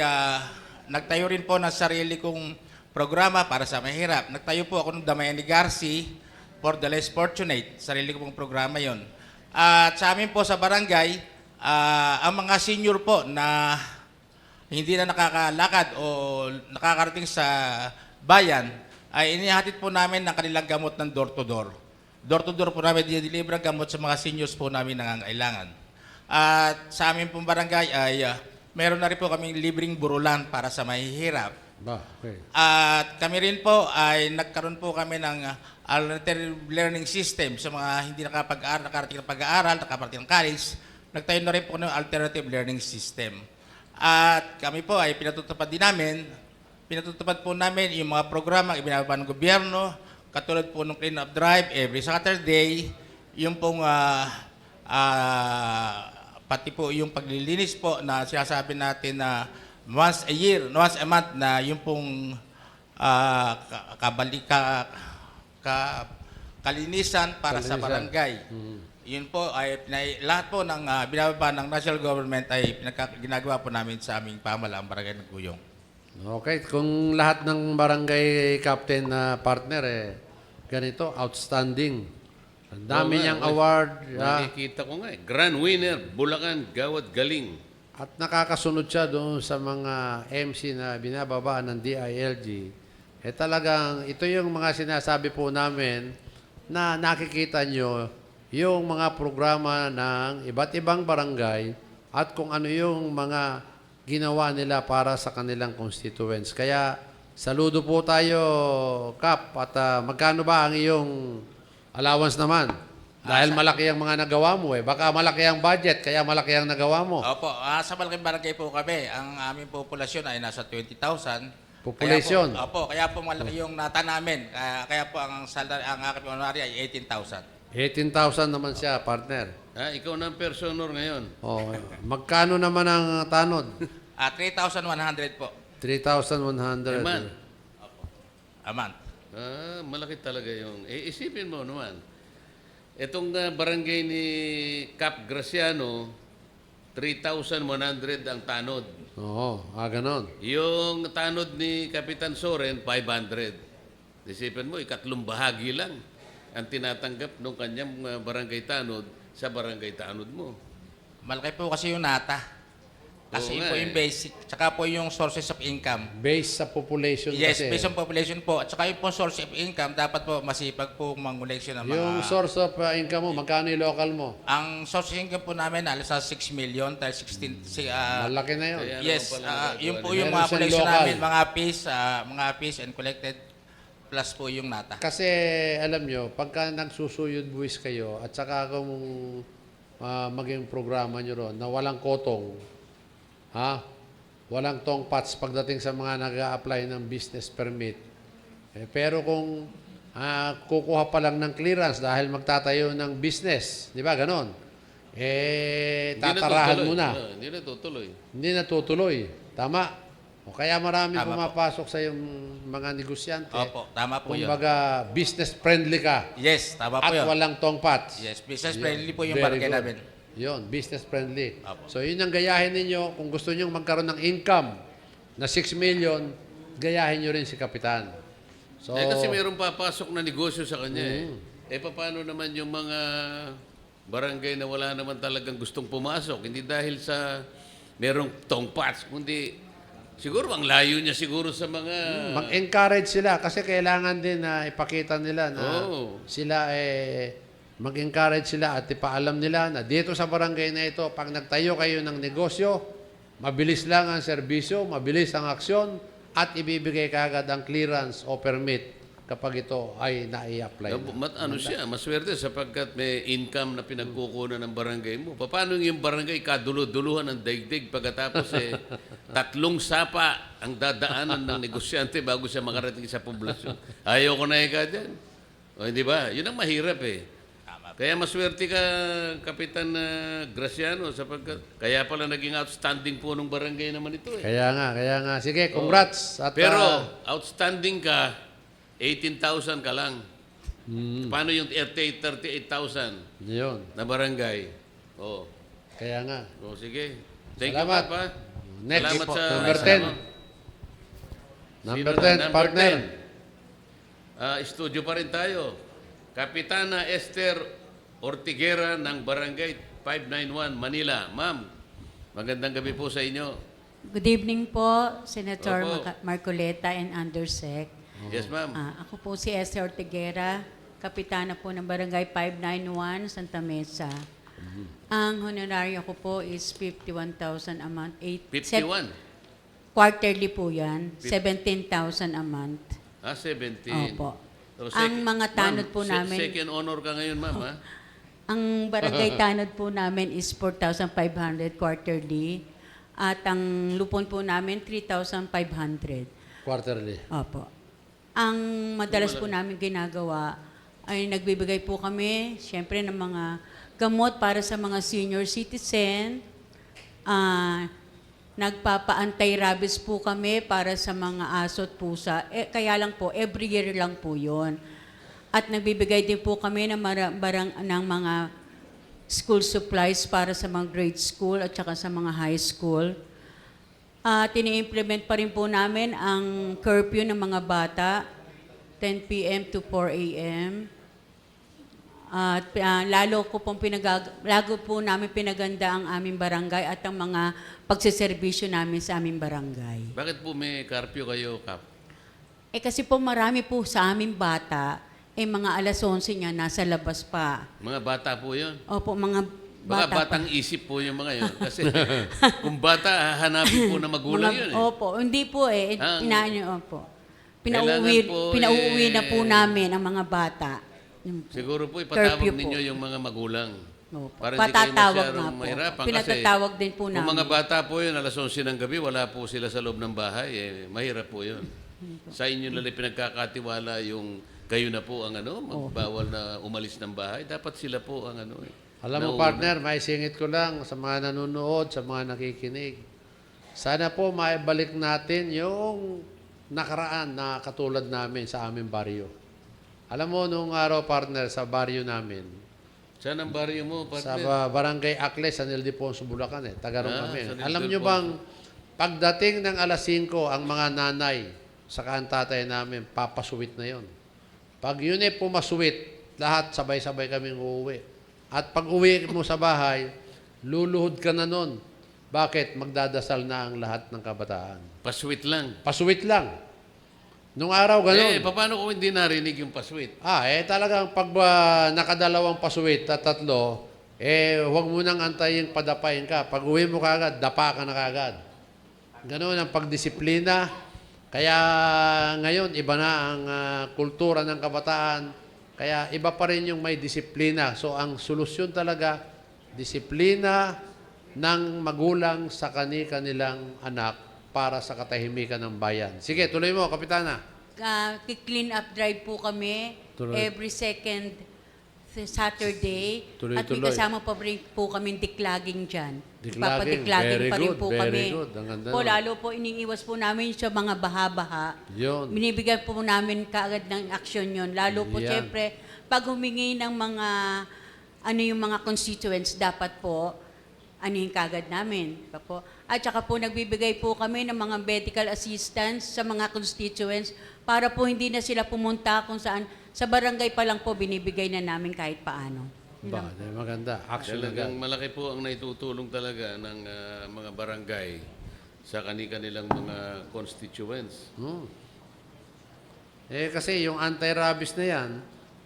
nagtayo rin po ng sarili kong programa para sa mahirap. Nagtayo po ako ng Damayan ni Garci for the less fortunate. Sarili ko pong programa yon. At sa amin po sa barangay, ang mga senior po na hindi na nakakalakad o nakakarating sa bayan, ay inihatid po namin ng kanilang gamot ng door-to-door. Door-to-door po namin dinideliver ang gamot sa mga seniors po namin nangangailangan. At sa amin pong barangay ay meron na rin po kaming libreng burulan para sa mahihirap. Okay. At kami rin po ay nagkaroon po kami ng alternative learning system sa mga hindi nakapag-aaral, nakarating ng pag-aaral, nakaparating ng college. Nagtayo na rin po ng alternative learning system. At kami po ay pinatutupad po namin yung mga programa ibinababa ng gobyerno, katulad po ng clean up drive every Saturday, yung pong pati po yung paglilinis po na sinasabi natin na once a month na yung pong kalinisan para sa barangay. Yun po ay lahat po ng binababa ng national government ay ginagawa po namin sa aming pamalaang barangay ng Guyong. Okay, kung lahat ng barangay captain na partner ganito, outstanding. Ang dami niyang award. Nakikita ko nga eh. Grand winner, Bulacan Gawad Galing. At nakakasunod siya doon sa mga MC na binababa ng DILG. Talagang ito yung mga sinasabi po namin na nakikita nyo yung mga programa ng iba't ibang barangay at kung ano yung mga ginawa nila para sa kanilang constituents. Kaya saludo po tayo, Kap. At magkano ba ang iyong allowance naman? Dahil malaki ang mga nagawa mo Baka malaki ang budget, kaya malaki ang nagawa mo. Opo, sa malaking barangay po kami, ang aming populasyon ay nasa 20,000. Population. Kaya po malaki yung nata namin. Kaya po ang aking honorary ay 18,000. 18,000 naman siya, partner. Ikaw na ang personor ngayon. Magkano naman ang tanod? 3,100 po. 3,100. Man. A month. Malaki talaga yung... isipin mo naman. Itong barangay ni Cap Graciano, 3,100 ang tanod. Ganon. Yung tanod ni Kapitan Soren, 500. Isipin mo, ikatlong bahagi lang. ang tinatanggap ng kanyang barangay tanod sa barangay tanod mo. Malaki po kasi yung nata. Kasi Oo nga po yung eh. basic, tsaka po yung sources of income. Based sa population Yes, kasi. based on population po. At saka yung po source of income, dapat po masipag po manguleksyon ng mga... Yung source of income mo, magkano yung local mo? Ang source of income po namin, alas sa 6 million, dahil 16... Malaki na yun. Kaya yes, naman pala nagagawa yun po nila. yung Meron mga siyang collection local. namin, mga fees and collected, plus po yung nata. Kasi alam nyo, pagka nagsusuyod buwis kayo at saka kung maging programa nyo ron na walang kotong, walang tongpats pagdating sa mga nag-a-apply ng business permit. Pero kung kukuha pa lang ng clearance dahil magtatayo ng business, di ba, ganon? Tatarahan mo na. Hindi na tutuloy. Hindi natutuloy. Tama. O kaya maraming Tama po. pumapasok sa yung mga negosyante. Opo, tama po yun. Kumbaga, business friendly ka. Yes, tama po At yun. walang tongpats. Yes, business Yun. friendly po yung Very barangay good. namin. Yun, business friendly. Apo. So, yun ang gayahin ninyo. Kung gusto nyo magkaroon ng income na 6 million, gayahin nyo rin si Kapitan. So, Kasi mayroong papasok na negosyo sa kanya paano naman yung mga barangay na wala naman talagang gustong pumasok? Hindi dahil sa merong tongpats, kundi siguro ang layo niya siguro sa mga... mag-encourage sila kasi kailangan din na ipakita nila na Oo. sila mag-encourage sila at ipaalam nila na dito sa barangay na ito, pag nagtayo kayo ng negosyo, mabilis lang ang serbisyo, mabilis ang aksyon, at ibibigay kaagad ang clearance o permit kapag ito ay nai-apply na. Maswerte sapagkat may income na pinagkukunan ng barangay mo. Paano yung barangay kadulu-duluhan ng daigdig pagkatapos 3 sapa ang dadaanan ng negosyante bago siya makarating sa poblasyon? Ayaw ko na ika dyan. O, hindi ba? Yun ang mahirap Kaya maswerte ka, Kapitan Graciano, sapagkat kaya pala naging outstanding po ng barangay naman ito Kaya nga. Sige, congrats. At, Pero outstanding ka, 18,000 ka lang. Paano yung 38,000 yun. na barangay? Kaya nga. Sige. Thank Salamat. you, Papa. Next, Salamat sa... number 10. Number 10, partner. 10. Studio pa rin tayo. Kapitana Esther Ortiguera ng Barangay 591, Manila. Ma'am, magandang gabi po sa inyo. Good evening po, Senator Opo. Marcoleta and Undersec. Yes, ma'am. Ako po si Esther Ortiguera, kapitana po ng Barangay 591, Santa Mesa. Ang honorario ko po is 51,000 a month. 51? Quarterly po yan, 17,000 a month. 17. Opo. So, Ang mga tanod ma'am, po namin, Second honor ka ngayon, ma'am, ha? ang barangay tanod po namin is 4,500 quarterly. At ang lupon po namin, 3,500. Quarterly. Opo. Ang madalas po namin ginagawa ay nagbibigay po kami, siyempre, ng mga gamot para sa mga senior citizen. Nagpapa-anti-rabies po kami para sa mga aso at pusa. Kaya lang po, every year lang po yun. At nagbibigay din po kami ng mga school supplies para sa mga grade school at saka sa mga high school. Tini-implement pa rin po namin ang curfew ng mga bata, 10 p.m. to 4 a.m. At lalo po namin pinaganda ang aming barangay at ang mga pagsiservisyo namin sa aming barangay. Bakit po may curfew kayo, Kap? Kasi po marami po sa aming bata, mga alas 11 niya, nasa labas pa. Mga bata po yun? Opo, mga Baka bata batang isip po yung mga yun. Kasi kung bata, hahanapin po na magulang yun. Opo, hindi po opo. Kailangan po, Pinauuwi na po namin ang mga bata. Siguro po Curfew ipatawag po. ninyo yung mga magulang. Opo. Para hindi kayo Patatawag masyadong nga po. mahirapan. Pinatatawag din po Kung namin. mga bata po yun, alas 11 ng gabi, wala po sila sa loob ng bahay, mahirap po yun. Sa inyo nila pinagkakatiwala yung kayo na po ang magbawal na umalis ng bahay. Dapat sila po ang Alam mo, nauna. partner, may singit ko lang sa mga nanonood, sa mga nakikinig. Sana po maibalik natin yung nakaraan na katulad namin sa aming baryo. Alam mo, nung araw, partner, sa baryo namin, Saan ang baryo mo, sa partner? barangay Akles, San Ildefonso, Bulacan, taga ron kami. San Alam nyo Ildefonso. bang, pagdating ng alas 5, ang mga nanay, saka ang tatay namin, papasuwit na yon. Pag yun pumasuwit, lahat sabay-sabay kaming uuwi. At pag uwi mo sa bahay, luluhod ka na nun. Bakit? Magdadasal na ang lahat ng kabataan. Paswit lang. Pasuwit lang. Nung araw ganun. Paano kung hindi narinig yung paswit? Talagang pag nakadalawang pasuwit at tatlo, huwag mo nang antayin padapain ka. Pag uwi mo kagad, dapa ka na kagad. Ganun ang pagdisiplina. Kaya ngayon, iba na ang kultura ng kabataan. Kaya iba pa rin yung may disiplina. So ang solusyon talaga, disiplina ng magulang sa kanilang anak para sa katahimikan ng bayan. Sige, tuloy mo, Kapitana. Clean up drive po kami every second Saturday. Tuloy-tuloy. At may kasama pa rin po kami diklaging dyan. Diklaging. Papadiklaging Very pa rin good, po very kami. good. Ang ganda Po, nun. lalo po iniiwas po namin sa mga baha-baha. Yun. Binibigyan po namin kaagad ng aksyon yon. Lalo po, Yan. syempre, pag humingi ng mga, yung mga constituents, dapat po, yung kagad namin. Po. At saka po, nagbibigay po kami ng mga medical assistance sa mga constituents para po hindi na sila pumunta kung saan. Sa barangay pa lang po, binibigay na namin kahit paano. Maganda. Action Talagang agad. malaki po ang naitutulong talaga ng mga barangay sa kanilang mga constituents. Kasi yung anti-rabies na yan,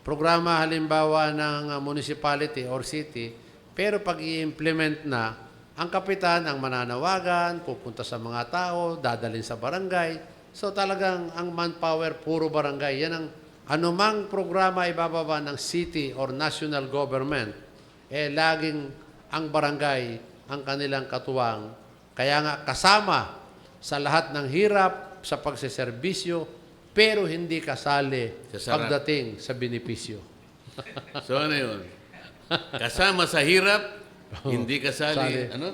programa halimbawa ng municipality or city, pero pag i-implement na, ang kapitan ang mananawagan, pupunta sa mga tao, dadalhin sa barangay. So talagang ang manpower, puro barangay. Yan ang anumang programa ibababa ng city or national government, laging ang barangay ang kanilang katuwang. Kaya nga kasama sa lahat ng hirap, sa pagseserbisyo, pero hindi kasali Sa sarap. pagdating sa benepisyo. So ano yun? Kasama sa hirap, hindi kasali. Sali. Ano?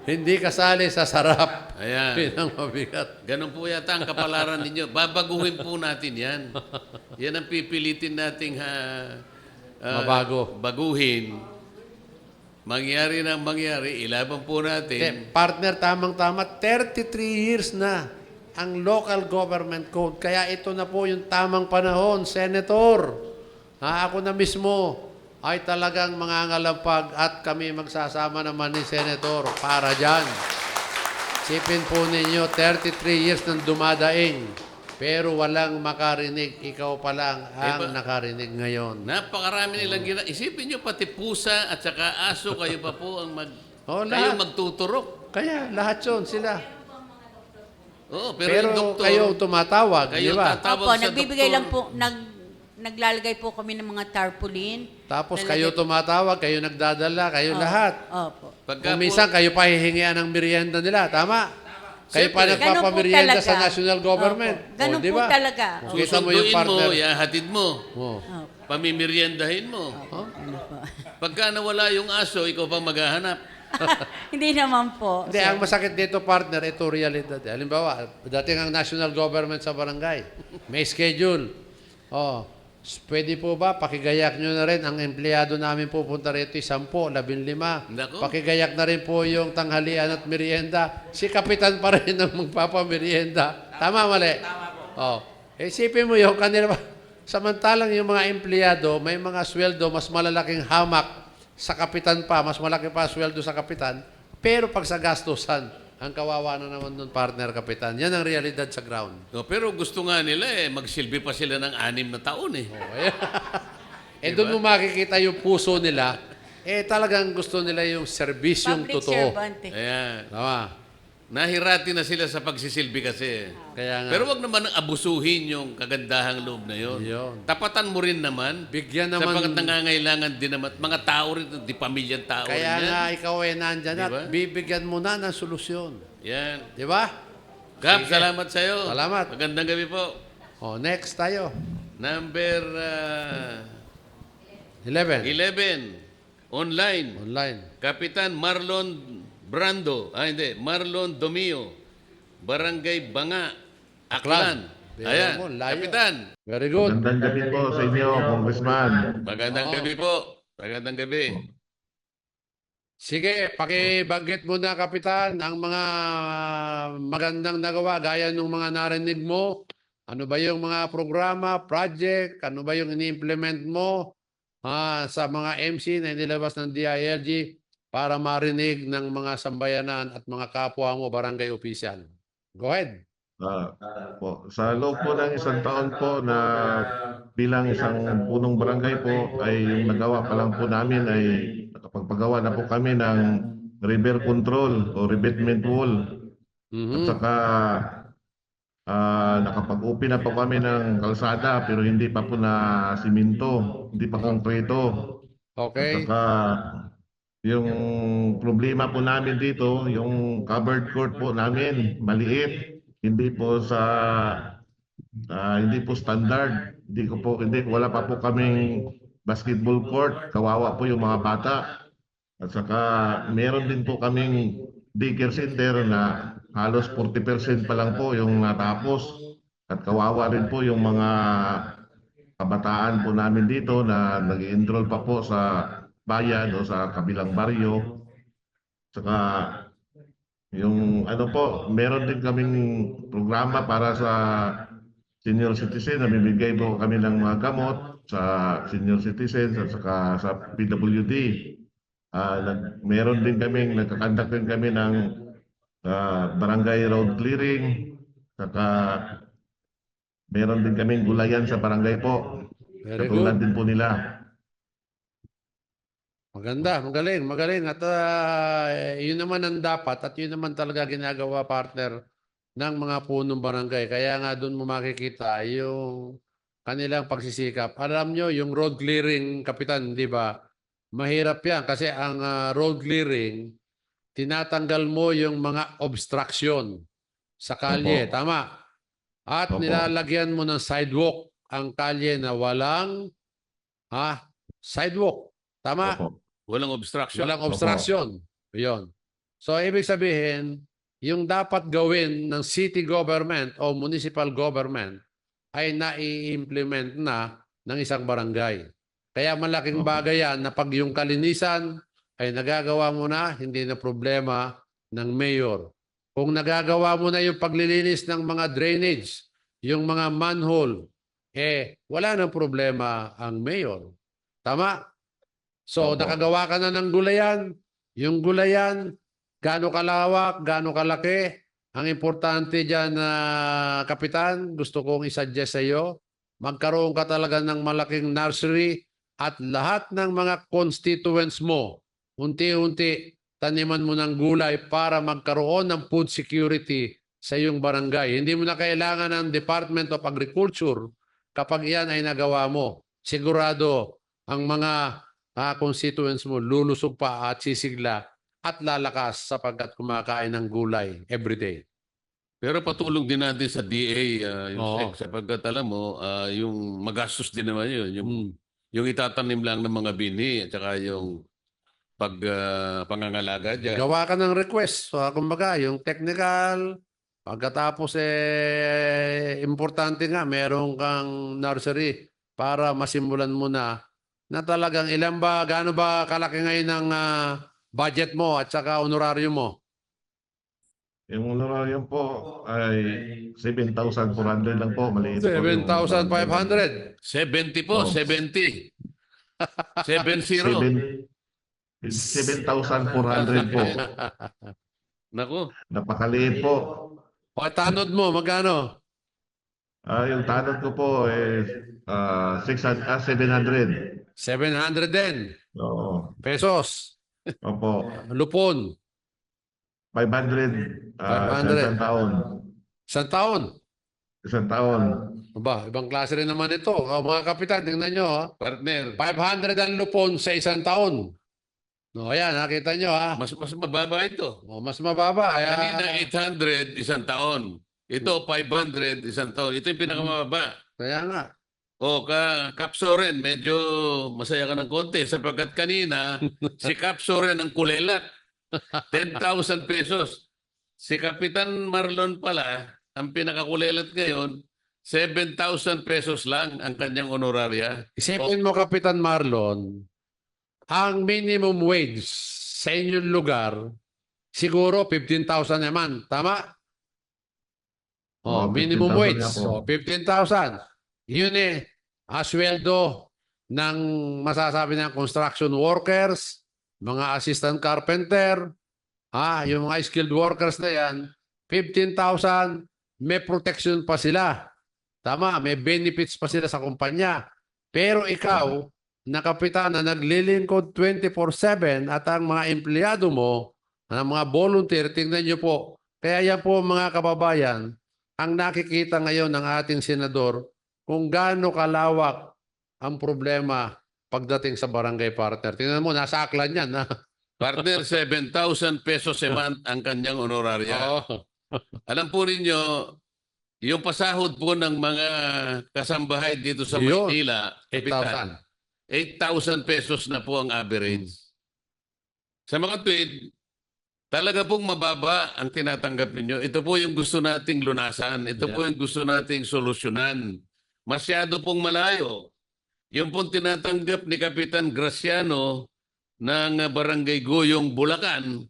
Hindi kasali sa sarap. Ayan. Yun ang mabigat. Ganun po yata ang kapalaran ninyo. Babaguhin po natin yan. Yan ang pipilitin nating baguhin. Mangyari ng mangyari, ilaban po natin. Partner, tamang-tama, 33 years na ang local government code. Kaya ito na po yung tamang panahon, Senator. Ako na mismo ay talagang mangangalampag at kami magsasama naman ni Senator para dyan. Sipin po ninyo, 33 years nang dumadaing, pero walang makarinig. Ikaw pa lang ang nakarinig ngayon. Napakarami nilang Isipin nyo, pati pusa at saka aso, kayo pa po ang kayo lahat. magtuturok. Kaya lahat yun sila. Pero Pero yung doktor, kayo tumatawag, di kayo ba? tatawag Opo, sa nagbibigay doktor. lang po, naglalagay po kami ng mga tarpaulin. Tapos kayo tumatawag, kayo nagdadala, kayo lahat. Opo. Pagka Kung minsan kayo pa hihingian ng merienda nila, tama? Kayo pa Siyempre. nagpapamerienda Ganun po sa talaga. national government. Opo. Ganun di po ba? talaga. Kita mo yung Susunduin mo, partner. ihahatid mo. Oh. Pamimiryendahin mo. Ano po? Pagka nawala yung aso, ikaw pang maghahanap. Hindi naman po. Hindi, ang masakit dito, partner, ito realidad. Halimbawa, dating ang national government sa barangay, may schedule. Pwede po ba, pakigayak nyo na rin, ang empleyado namin pupunta rito, 10, 15. Naku. Pakigayak na rin po yung tanghalian at merienda. Si kapitan pa rin ang magpapamerienda. Tama, mali? Tama po. Isipin mo yung kanila. Samantalang yung mga empleyado, may mga sweldo, mas malalaking hamak sa kapitan pa, mas malaki pa sweldo sa kapitan, pero pag sa gastusan, ang kawawa na naman nun, partner, kapitan. Yan ang realidad sa ground. Pero gusto nga nila magsilbi pa sila ng 6 na taon Doon mo makikita yung puso nila, talagang gusto nila yung serbisyong Public totoo. servant. Ayan. Tama. Nahirati na sila sa pagsisilbi kasi. Kaya nga. Pero wag naman abusuhin yung kagandahang loob na yon. Yun. Tapatan mo rin naman. Bigyan naman. Sapagkat nangangailangan din naman. Mga tao rin, di pamilyang tao Kaya rin yan. nga, ikaw nandyan Diba? at bibigyan mo na ng solusyon. Yan. Di ba? Gab, Sige. salamat sa'yo. Salamat. Magandang gabi po. Next tayo. Number 11. 11. Online. Online. Kapitan Marlon Brando. Marlon Domio. Barangay Banga. Aklan. Biro Ayan. mo, layo. Kapitan. Very good. Magandang gabi po sa inyo, Congressman. Magandang gabi po. Magandang gabi. Sige, pakibanggit muna, Kapitan, ang mga magandang nagawa gaya ng mga narinig mo Ano ba yung mga programa, project, ano ba yung ini-implement mo sa mga MC na inilabas ng DILG para marinig ng mga sambayanan at mga kapwa mo barangay official? Go ahead. Sa loob po ng isang taon po na bilang isang punong barangay po ay yung nagawa pa lang po namin ay nakapagpagawa na po kami ng river control o revetment wall. At saka nakapag-upi na po kami ng kalsada pero hindi pa po na siminto, hindi pa konkreto. At Okay. saka yung problema po namin dito, yung covered court po namin, maliit. Hindi po standard. Wala pa po kaming basketball court. Kawawa po yung mga bata. At saka meron din po kaming daycare center na halos 40% pa lang po yung natapos. At kawawa rin po yung mga kabataan po namin dito na nag-enroll pa po sa bayan o sa kabilang baryo. Saka yung meron din kaming programa para sa senior citizen. Namimigay po kami ng mga gamot sa senior citizens at saka sa PWD. Meron din nagkakandak din kami ng barangay road clearing. Saka meron din kaming gulayan sa barangay po. Very Katulad good. din po nila. Maganda, magaling. At yun naman ang dapat at yun naman talaga ginagawa, partner, ng mga punong barangay. Kaya nga doon mo makikita yung kanilang pagsisikap. Alam nyo, yung road clearing, Kapitan, di ba? Mahirap yan kasi ang road clearing, tinatanggal mo yung mga obstruction sa kalye. Opo. Tama? At Opo. nilalagyan mo ng sidewalk ang kalye na walang sidewalk. Tama? Opo. Walang obstruction. Walang obstruction. Yun. So, ibig sabihin, yung dapat gawin ng city government o municipal government ay nai-implement na ng isang barangay. Kaya malaking bagay yan na pag yung kalinisan ay nagagawa mo na, hindi na problema ng mayor. Kung nagagawa mo na yung paglilinis ng mga drainage, yung mga manhole, wala nang problema ang mayor. Tama? So, nakagawa ka na ng gulayan. Yung gulayan, gaano kalawak, gaano kalaki. Ang importante dyan, Kapitan, gusto kong isuggest sa iyo, magkaroon ka talaga ng malaking nursery at lahat ng mga constituents mo, unti-unti, taniman mo ng gulay para magkaroon ng food security sa iyong barangay. Hindi mo na kailangan ng Department of Agriculture kapag yan ay nagawa mo. Sigurado, ang mga constituents mo lulusog pa at sisigla at lalakas sapagkat kumakain ng gulay everyday. Pero patulong din natin sa DA, Oo. sapagkat alam mo, yung magastos din naman yun. Yung itatanim lang ng mga bini at saka yung pangangalaga dyan. Gawa ka ng request. So, kumbaga, yung technical, pagkatapos importante nga, meron kang nursery para masimulan mo na talagang gaano ba kalaki ngayon ang budget mo at saka honorarium mo? Yung honorarium po ay 7,400 lang po. Maliit po yung 7,500. 70 po, Oh. 70. 70. 7,400 po. Naku. Napakaliit po. O tanod mo, magkano? Yung tanod ko po is 700. 700 din. Oo. Pesos. Opo. Lupon. 500. 500. Isang taon. Isang taon. Isang taon. Aba, ibang klase rin naman ito. Mga kapitan, tingnan nyo. Partner. 500 ang lupon sa isang taon. No, ayan, nakita nyo ha. Mas mababa ito. Mas mababa. Kanina 800 isang taon. Ito 500 isang taon. Ito yung pinakamababa. Kaya nga. O Kap Soren, medyo masaya ka ng konti sapagkat kanina si Kap Soren ang kulelat. 10,000 pesos. Si Kapitan Marlon pala, ang pinakakulelat ngayon, 7,000 pesos lang ang kanyang honoraria. Isipin mo, Kapitan Marlon, ang minimum wage sa inyong lugar, siguro 15,000 naman. Tama? Oh, minimum 15,000 wage. nga po. So, 15,000. Yun asweldo ng masasabi ng construction workers, mga assistant carpenter, yung mga skilled workers na yan, 15,000, may protection pa sila. Tama, may benefits pa sila sa kumpanya. Pero ikaw, na kapitan na naglilingkod 24/7 at ang mga empleyado mo, ang mga volunteer, tingnan nyo po. Kaya yan po mga kababayan, ang nakikita ngayon ng ating senador kung gaano kalawak ang problema pagdating sa barangay partner. Tingnan mo, nasa aklan yan. Ha? Partner, 7,000 pesos a month ang kanyang honoraria. Oo. Alam po ninyo, yung pasahod po ng mga kasambahay dito sa Yun. Maynila, 8,000. 8,000 pesos na po ang average. Sa mga tweet, talaga pong mababa ang tinatanggap ninyo. Ito po yung gusto nating lunasan. Ito po yung gusto nating solusyonan. Masyado pong malayo. Yung pong tinatanggap ni Kapitan Graciano ng Barangay Goyong, Bulacan,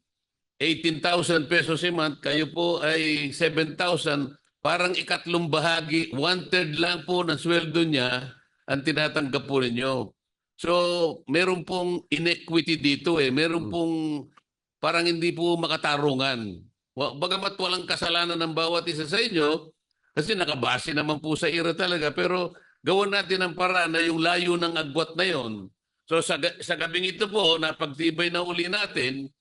18,000 pesos a month. Kayo po ay 7,000. Parang ikatlong bahagi, 1/3 lang po ng sweldo niya ang tinatanggap po ninyo. So, meron pong inequity dito eh. Meron pong parang hindi po makatarungan. Bagamat walang kasalanan ng bawat isa sa inyo, kasi nakabase naman po sa IRA talaga, pero gawin natin ang paraan na yung layo ng agwat na yon. So sa gabing ito po, napagtibay na uli natin,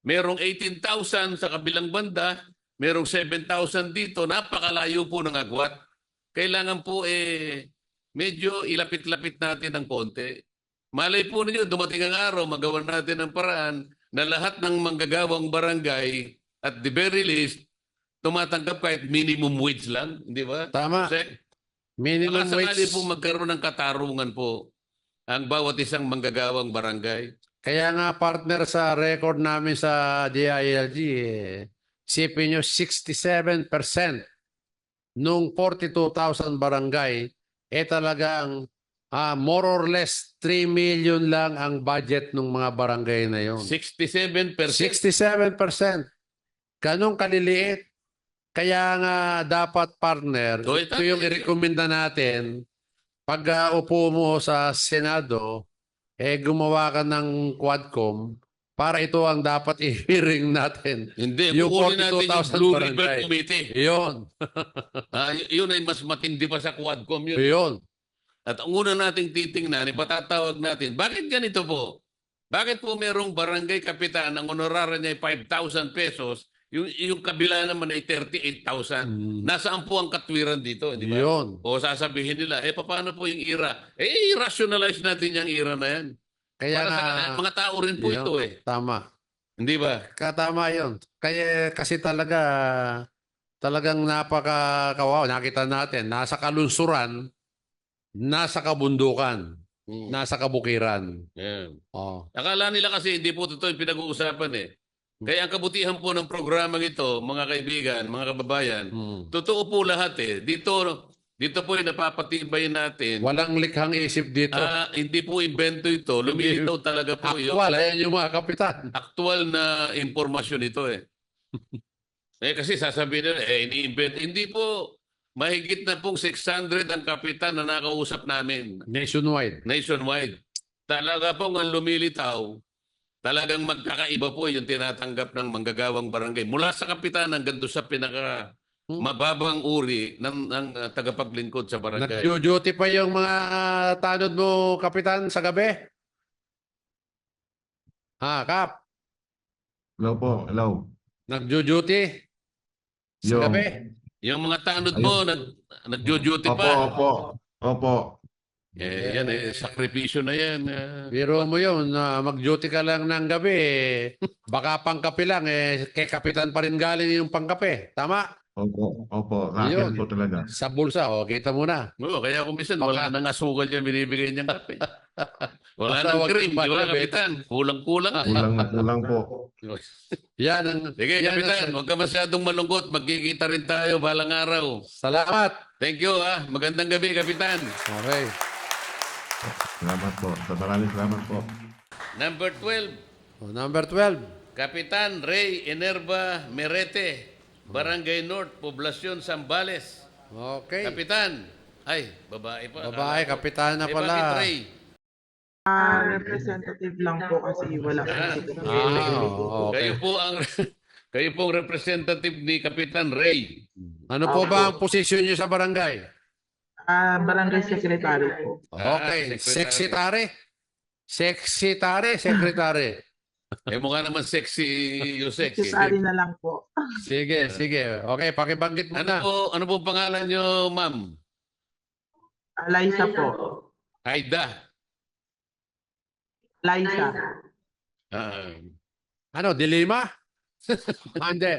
merong 18,000 sa kabilang banda, merong 7,000 dito, napakalayo po ng agwat. Kailangan po medyo ilapit-lapit natin ng konti. Malay po ninyo, dumating ang araw, magawa natin ang paraan na lahat ng manggagawang barangay at the very least, tumatanggap kahit minimum wage lang, di ba? Tama. Kasi, Minimum baka sakali wage. po magkaroon ng katarungan po ang bawat isang manggagawang barangay. Kaya nga partner sa record namin sa DILG, isipin nyo 67% nung 42,000 barangay, talagang more or less 3 million lang ang budget ng mga barangay na yon. 67%. 67%. Ganong kaliliit. Kaya nga dapat partner, So, ito yung i-recommenda natin, pag upo mo sa Senado, gumawa ka ng Quadcom para ito ang dapat i-hearing natin. Hindi, Yung kukunin natin yung 42,000 Blue barangay. Ribbon Committee. Yun. Yun ay mas matindi pa sa Quadcom yun. Yun. At ang una nating titingnan, ipatatawag natin, bakit ganito po? Bakit po merong barangay kapitan, ang honoraria niya ay 5,000 pesos, yung kabila naman ay 38,000. Nasaan po ang katwiran dito, di ba? Yun. O sasabihin nila, paano po yung IRA? I-rationalize natin yung IRA na yan. Kaya Para nga, sa mga tao rin po yun, ito Tama. Hindi ba? Katama yun. Kaya kasi talagang napaka-kawawa. Nakita natin, nasa kalunsuran, nasa kabundukan, nasa kabukiran. Yan. Oh. Akala nila kasi hindi po totoo yung pinag-uusapan eh. Kaya ang kabutihan po ng programang ito, mga kaibigan, mga kababayan, totoo po lahat eh. Dito po yung napapatibay natin. Walang likhang isip dito. Hindi po invento ito. Lumilitaw talaga po yun. Actual, ayan yung mga kapitan. Aktual na impormasyon ito eh. Kasi sasabihin nila, ini-invent. Hindi po, mahigit na pong 600 ang kapitan na nakausap namin. Nationwide. Nationwide. Talaga pong ang lumilitaw, talagang magkakaiba po yung tinatanggap ng manggagawang barangay. Mula sa kapitan hanggang doon sa pinaka mababang uri ng tagapaglingkod sa barangay. Nag-duty pa yung mga tanod mo, kapitan, sa gabi? Kap? Hello po, hello. Nag-duty? Sa Yung- gabi? Yung mga tanod mo, nag-duty pa. Opo. Yan sakripisyo na yan. Biro mo yun, mag-duty ka lang ng gabi, baka pangkape lang, kay kapitan pa rin galing yung pangkape. Tama? Opo. Racket Yun. po talaga. Sa bulsa, kita mo na. Oo, kaya kung minsan wala nang asukal yan binibigay niyang kape. Wala Basta nang wag cream, kang di ba bata, kapitan? Kulang-kulang. Kulang po. Yan ang... Sige, yan kapitan, huwag ka masyadong malungkot. Magkikita rin tayo balang araw. Salamat. Thank you, Magandang gabi, kapitan. Okay. Salamat po. Maraming salamat po. Number 12, Number 12. Kapitan Ray Enerva Merete. Barangay North, Poblacion, Zambales. Okay. Kapitan. Ay, babae pa. Babae, Akala ko. kapitan na Eh, pala. bakit Ray? Representative lang po kasi wala po si Okay. Kayo po ang kayo pong representative ni Kapitan Ray. Ano po ba ang posisyon niyo sa barangay? Barangay Secretary po. Okay. Secretary. Secretary. Eh, mukha naman sexy, Yusek. Secretary na lang po. Sige. Okay, pakibanggit mo na. Ano po pangalan nyo, ma'am? Liza po. Aida. Liza. Ano, Dilima? Hindi.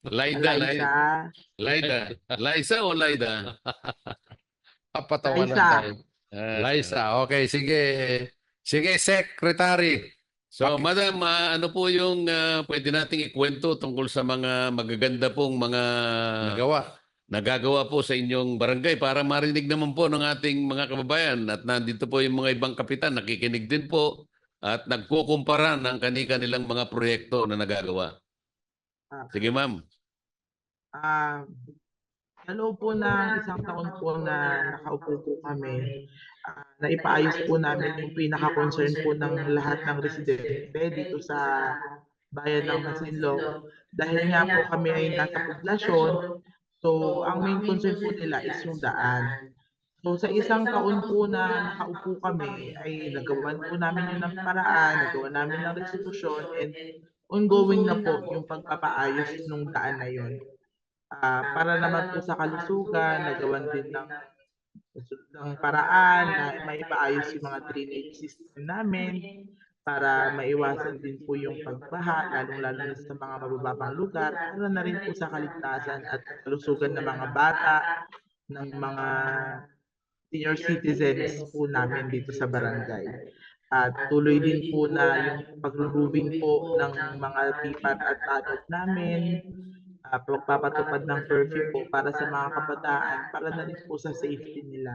Laida. Liza o Laida? Papatawa lang Liza. tayo. Liza, okay, sige. Sige, Secretary. So, madam, ano po yung pwede nating ikwento tungkol sa mga magaganda pong mga nagagawa po sa inyong barangay para marinig naman po ng ating mga kababayan at nandito po yung mga ibang kapitan, nakikinig din po at nagkukumpara ng kanilang mga proyekto na nagagawa. Sige, ma'am. Sa loob po ng isang taon po na nakaupo po kami, naipaayos po namin yung pinaka-concern po ng lahat ng residente dito sa bayan ng Masinloc. Dahil nga po kami ay nasa poblasyon, so ang main concern po nila is yung daan. So sa isang taon po na nakaupo kami, ay nagawan po namin yung ng paraan, nagawa namin ng resolusyon, and ongoing na po yung pagpapaayos ng daan na yun. Para naman po sa kalusugan, nagawan din ng paraan na maipaayos yung mga drainage system namin para maiwasan din po yung pagbaha, lalong-lalo na sa mga mabababang lugar, para na rin po sa kaligtasan at kalusugan ng mga bata, ng mga senior citizens po namin dito sa barangay. At tuloy din po na yung pag-removing po ng mga pipat at tanod namin, pagpapatupad ng curfew po para sa mga kabataan, para na rin po sa safety nila.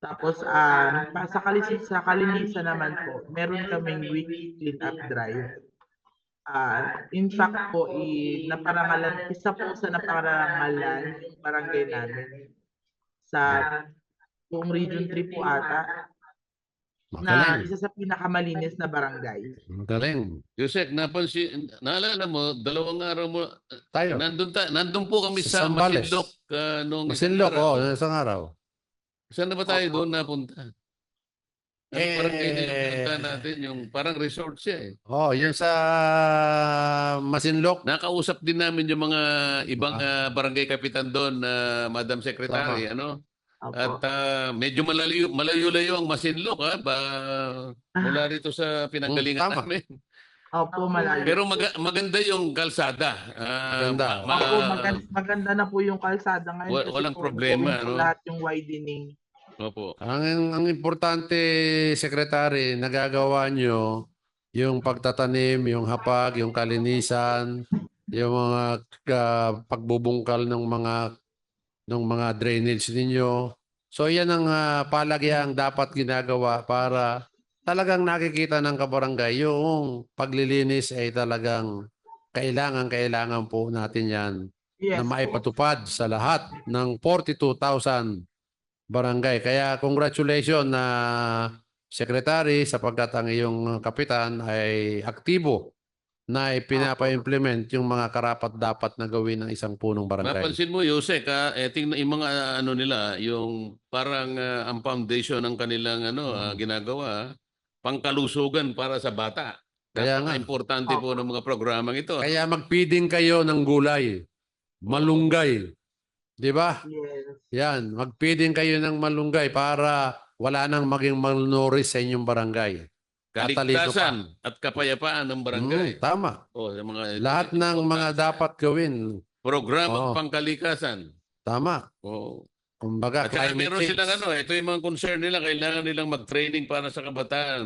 Tapos sa kalinisan naman po, meron kaming weekly clean up drive. In fact po, isa po sa naparangalan yung barangay namin sa buong Region 3 po ata, na isa sa pinakamalinis na barangay. Magaling. Yusek, naalala mo, 2 araw mo, Tayo. nandun po kami sa Zambales. Masinloc. Nung Masinloc, isang araw. Saan na ba tayo doon napunta? Barangay na yung punta natin, yung parang resort siya eh. Yun sa Masinloc. Nakausap din namin yung mga ibang barangay kapitan doon, Madam Secretary, ano? At medyo malayo-layo ang Masinloc, mula rito sa pinanggalingan namin. Opo, malayo. Pero maganda yung kalsada. Maganda. Opo, maganda na po yung kalsada ngayon. kasi Walang po, problema, po no? lahat yung widening. Opo. Ang importante, Secretary, nagagawa nyo yung pagtatanim, yung hapag, yung kalinisan, yung mga pagbubungkal ng mga drainage ninyo. So yan ang palagyang dapat ginagawa para talagang nakikita ng kabarangay yung paglilinis ay talagang kailangan po natin yan Yes, na maipatupad sa lahat ng 42,000 barangay. Kaya congratulations na Secretary sapagkat ang iyong kapitan ay aktibo na ipinapa-implement yung mga karapat-dapat na gawin ng isang punong barangay. Mapansin mo, Yusek, tingnan yung mga nila, yung parang ang foundation ng kanilang ginagawa, pangkalusugan para sa bata. Kaya nga. Importante po ng mga programang ito. Kaya mag-feeding kayo ng gulay, malunggay. Di ba? Yes. Yan, mag-feeding kayo ng malunggay para wala nang maging malnourished sa inyong barangay. Tatalino Kaligtasan at kapayapaan ng barangay. Tama. Sa mga Lahat ng mga dapat gawin. programang pangkalikasan. Tama. Kumbaga, At saka climate meron change. silang ito yung mga concern nila, kailangan nilang mag-training para sa kabataan.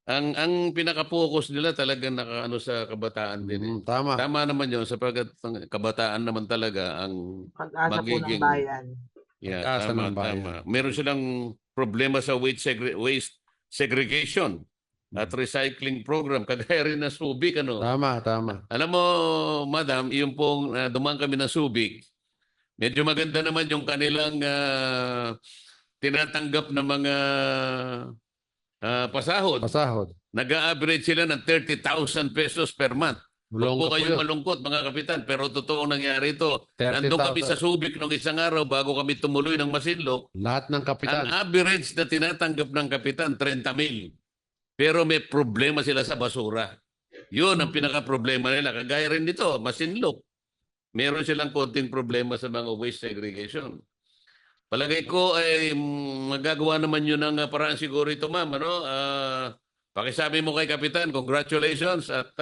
Ang pinaka-focus nila talagang nakaano sa kabataan din. Tama. Tama naman 'yon sapagkat ang kabataan naman talaga ang Pag-asa po ng bayan. Pag-asa ng bayan. Meron silang problema sa waste segregation. at recycling program, kagaya rin ng Subic, ano? Tama, tama. Alam mo, madam, yung pong dumaan kami ng Subic, medyo maganda naman yung kanilang tinatanggap na mga pasahod. Pasahod. Nag-a-average sila ng 30,000 pesos per month. Huwag po Malungkot kayong yun. malungkot, mga kapitan, pero totoo nangyari ito. 30,000. Nandun kami sa Subic nung isang araw bago kami tumuloy ng Masinloc. Lahat ng kapitan. Ang average na tinatanggap ng kapitan, 30,000. Pero may problema sila sa basura. Yun ang pinaka-problema nila. Kagaya rin dito, Masinloc. Meron silang konting problema sa mga waste segregation. Palagay ko ay magagawa naman yun ng paraan siguro ito, ma'am. Ano? Pakisabi mo kay Kapitan, congratulations at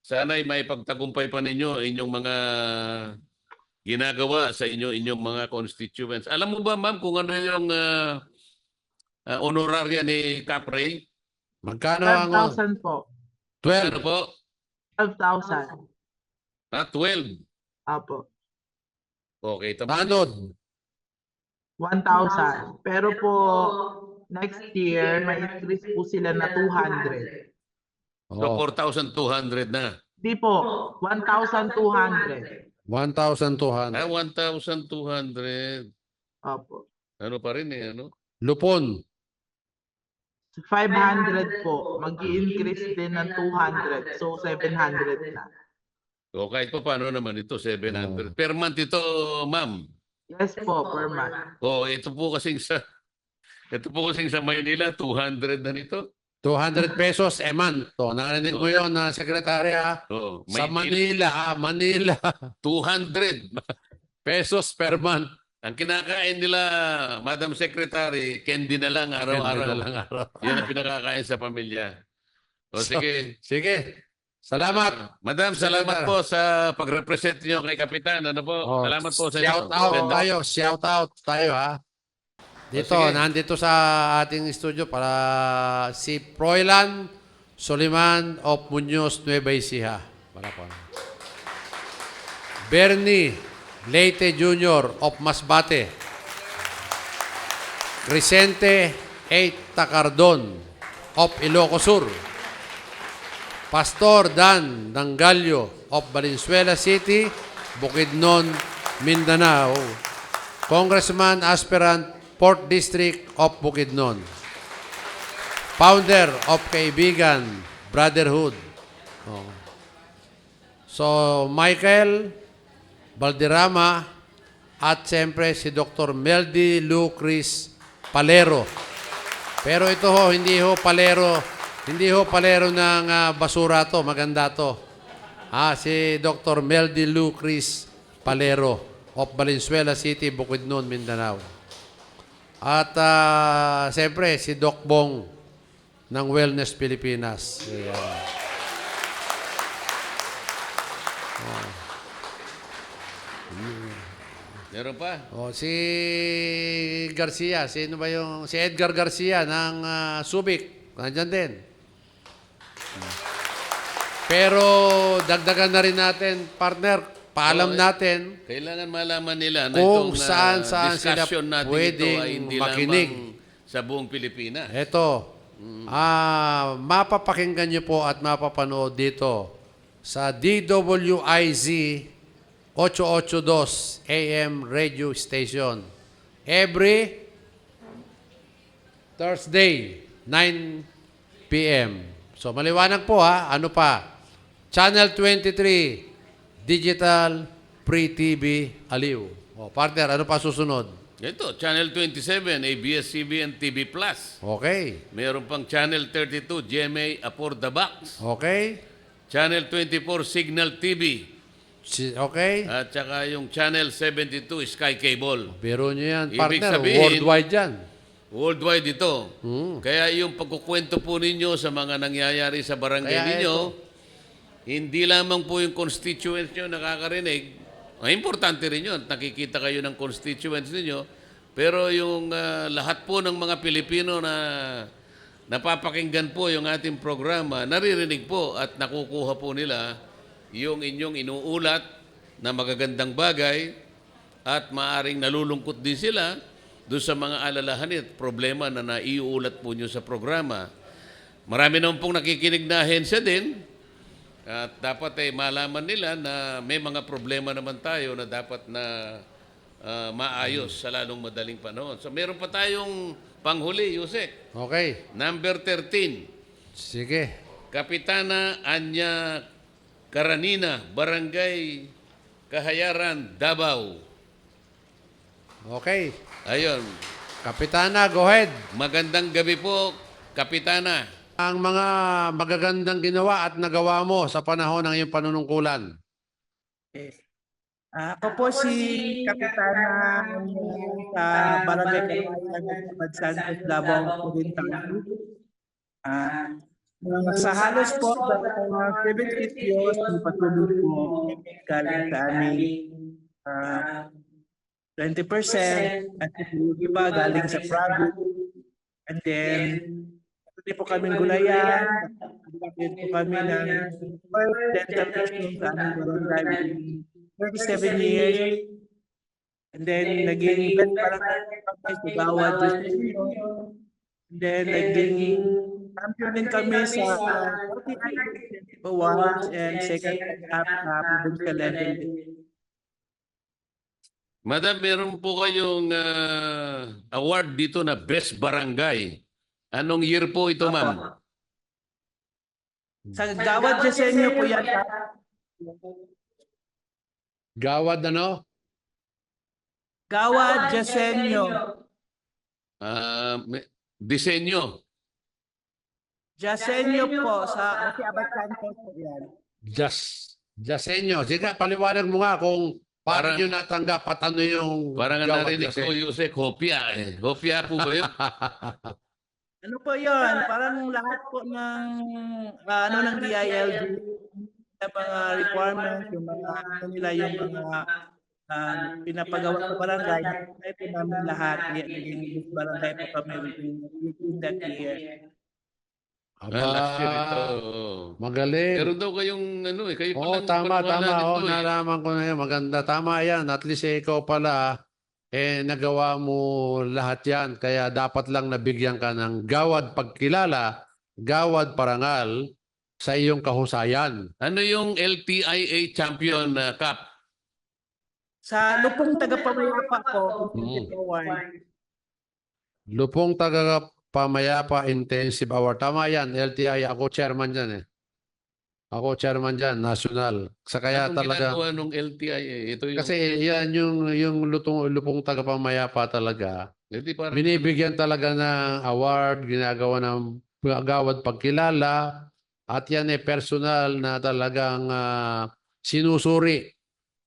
sana'y may pagtagumpay pa ninyo inyong mga ginagawa sa inyong mga constituents. Alam mo ba, ma'am, kung ano yung honoraria ni Capray? Magkano ang... 12,000 po. 12. Ano po? 12,000. 12. Apo. Okay. Tapos, Tanod. 1,000. Pero po, next year, may increase po sila na 200. so 4,200 na. Di po, 1,200. 1,200. 1,200. Opo. Ano pa rin eh, ano? Lupon. 500 po. Mag-i-increase din ng 200. So, 700 na. O kahit pa paano naman ito, 700. Per month ito, ma'am. Yes po, per month. O ito po kasing sa Maynila, 200 na nito. 200 pesos a month. To, narinig mo yun na sekretary ha? Oh, Sa Manila, Manila. 200 Pesos per month. Ang kinakain nila, Madam Secretary, candy na lang araw-araw. Candy na lang araw. Yan ang pinakakain sa pamilya. O sige. Sige. Salamat. Madam, salamat po sa pag-represent niyo kay Kapitan. Ano po? Oh, Salamat po sa shout out tayo. Shout out tayo ha. Dito, sige. nandito sa ating studio para si Froilan Soliman of Muñoz, Nueva Ecija. Para po. Bernie Leite Jr. of Masbate. Crescente A. Tacardon of Ilocos Sur. Pastor Dan Dangallo of Valenzuela City, Bukidnon, Mindanao. Congressman Aspirant, 4th District of Bukidnon. Founder of Kaibigan Brotherhood. Oh. So, Michael Valderrama at siyempre si Dr. Meldy Lucris Palero. Pero ito ho, hindi ho palero ng basura to, maganda to. Si Dr. Meldy Lucris Palero of Valenzuela City, Bukidnon, Mindanao. At siyempre si Doc Bong ng Wellness Pilipinas. Ayan. Meron pa? Si Garcia, sino ba yung... Si Edgar Garcia ng Subic. Nandyan din. Pero dagdagan na rin natin, partner, paalam natin Kailangan malaman nila na kung itong saan sila discussion natin ito pwedeng ay hindi makinig. lamang sa buong Pilipinas. Ito, mapapakinggan nyo po at mapapanood dito sa DWIZ 882 AM radio station. Every Thursday, 9 p.m. So, maliwanag po ha. Ano pa? Channel 23, Digital Free TV Aliw. O, partner, ano pa susunod? Ito, Channel 27, ABS-CBN TV Plus. Okay. Meron pang Channel 32, GMA Apor the Box. Okay. Channel 24, Signal TV. Okay. At saka yung Channel 72, Sky Cable. Biro nyo yan, Ibig partner. sabihin, Worldwide yan. Worldwide ito. Kaya yung pagkukwento po ninyo sa mga nangyayari sa barangay Kaya ninyo, hindi lamang po yung constituents nyo nakakarinig. Importante rin yun. Nakikita kayo ng constituents ninyo. Pero yung lahat po ng mga Pilipino na napapakinggan po yung ating programa, naririnig po at nakukuha po nila yung inyong inuulat na magagandang bagay at maaring nalulungkot din sila doon sa mga alalahanin at problema na naiuulat po nyo sa programa. marami naman pong nakikinig na ahensya din. At dapat ay malaman nila na may mga problema naman tayo na dapat na maayos sa lalong madaling panahon. So meron pa tayong panghuli, Yusek. Okay. Number 13. Sige. Kapitana Anya Karanina, Barangay Kahayaran, Davao. Okay. Ayun. Kapitana, go ahead. Magandang gabi po, Kapitana. Ang mga magagandang ginawa at nagawa mo sa panahon ng iyong panunungkulan. Ako po si Kapitana sa Barangay Kahayaran, Santos, Davao Occidental. Sa halos po, mga 7 years, patuloy po galing sa amin 20% at yung iba galing sa private. And then, patuloy po kaming gulayan, patuloy po kami ng first dental nursing sa aming barangay 37 years. And then, naging barangay kami sa bawat distrito. And then, naging champion din kami sa 48 awards and second half na provincial level. Madam, meron po kayong award dito na Best Barangay. Anong year po ito, ma'am? Sa Gawad Jasenyo po yan. Gawad ano? Gawad Jasenyo. Disenyo. Jasenyo po sa Abad Santos po yan. Jasenyo. Sige, paliwanag mo nga kung paano nyo natanggap at ano yung Parang Gawad narinig ko, Jasenyo. Yusek, hopya. Hopya po ba yun? Ano po yun? Parang lahat po ng ng DILG, yung mga requirements, yung mga nila, yung mga pinapagawa sa barangay, ay po namin lahat. Naging barangay po kami within that year. Last year ito. Magaling. Meron daw kayong kayo Oo, palang tama. paniwala nito, eh. Nalaman ko na yan. Maganda. Tama yan. At least ikaw pala, nagawa mo lahat yan. Kaya dapat lang nabigyan ka ng gawad pagkilala, gawad parangal sa iyong kahusayan. Ano yung LTIA Champion Cup? Sa Lupong Tagapamayapa po, Lupong Tagapamayapa Intensive Award. Tama yan, LTI. Ako chairman dyan eh. Ako chairman dyan, national. Sa kaya Anong talaga... ginagawa nung LTIA? Ito yung... Kasi yan yung Lupong Tagapamayapa talaga. Hindi parang... Binibigyan talaga ng award, ginagawa ng gawad pagkilala, at yan personal na talagang sinusuri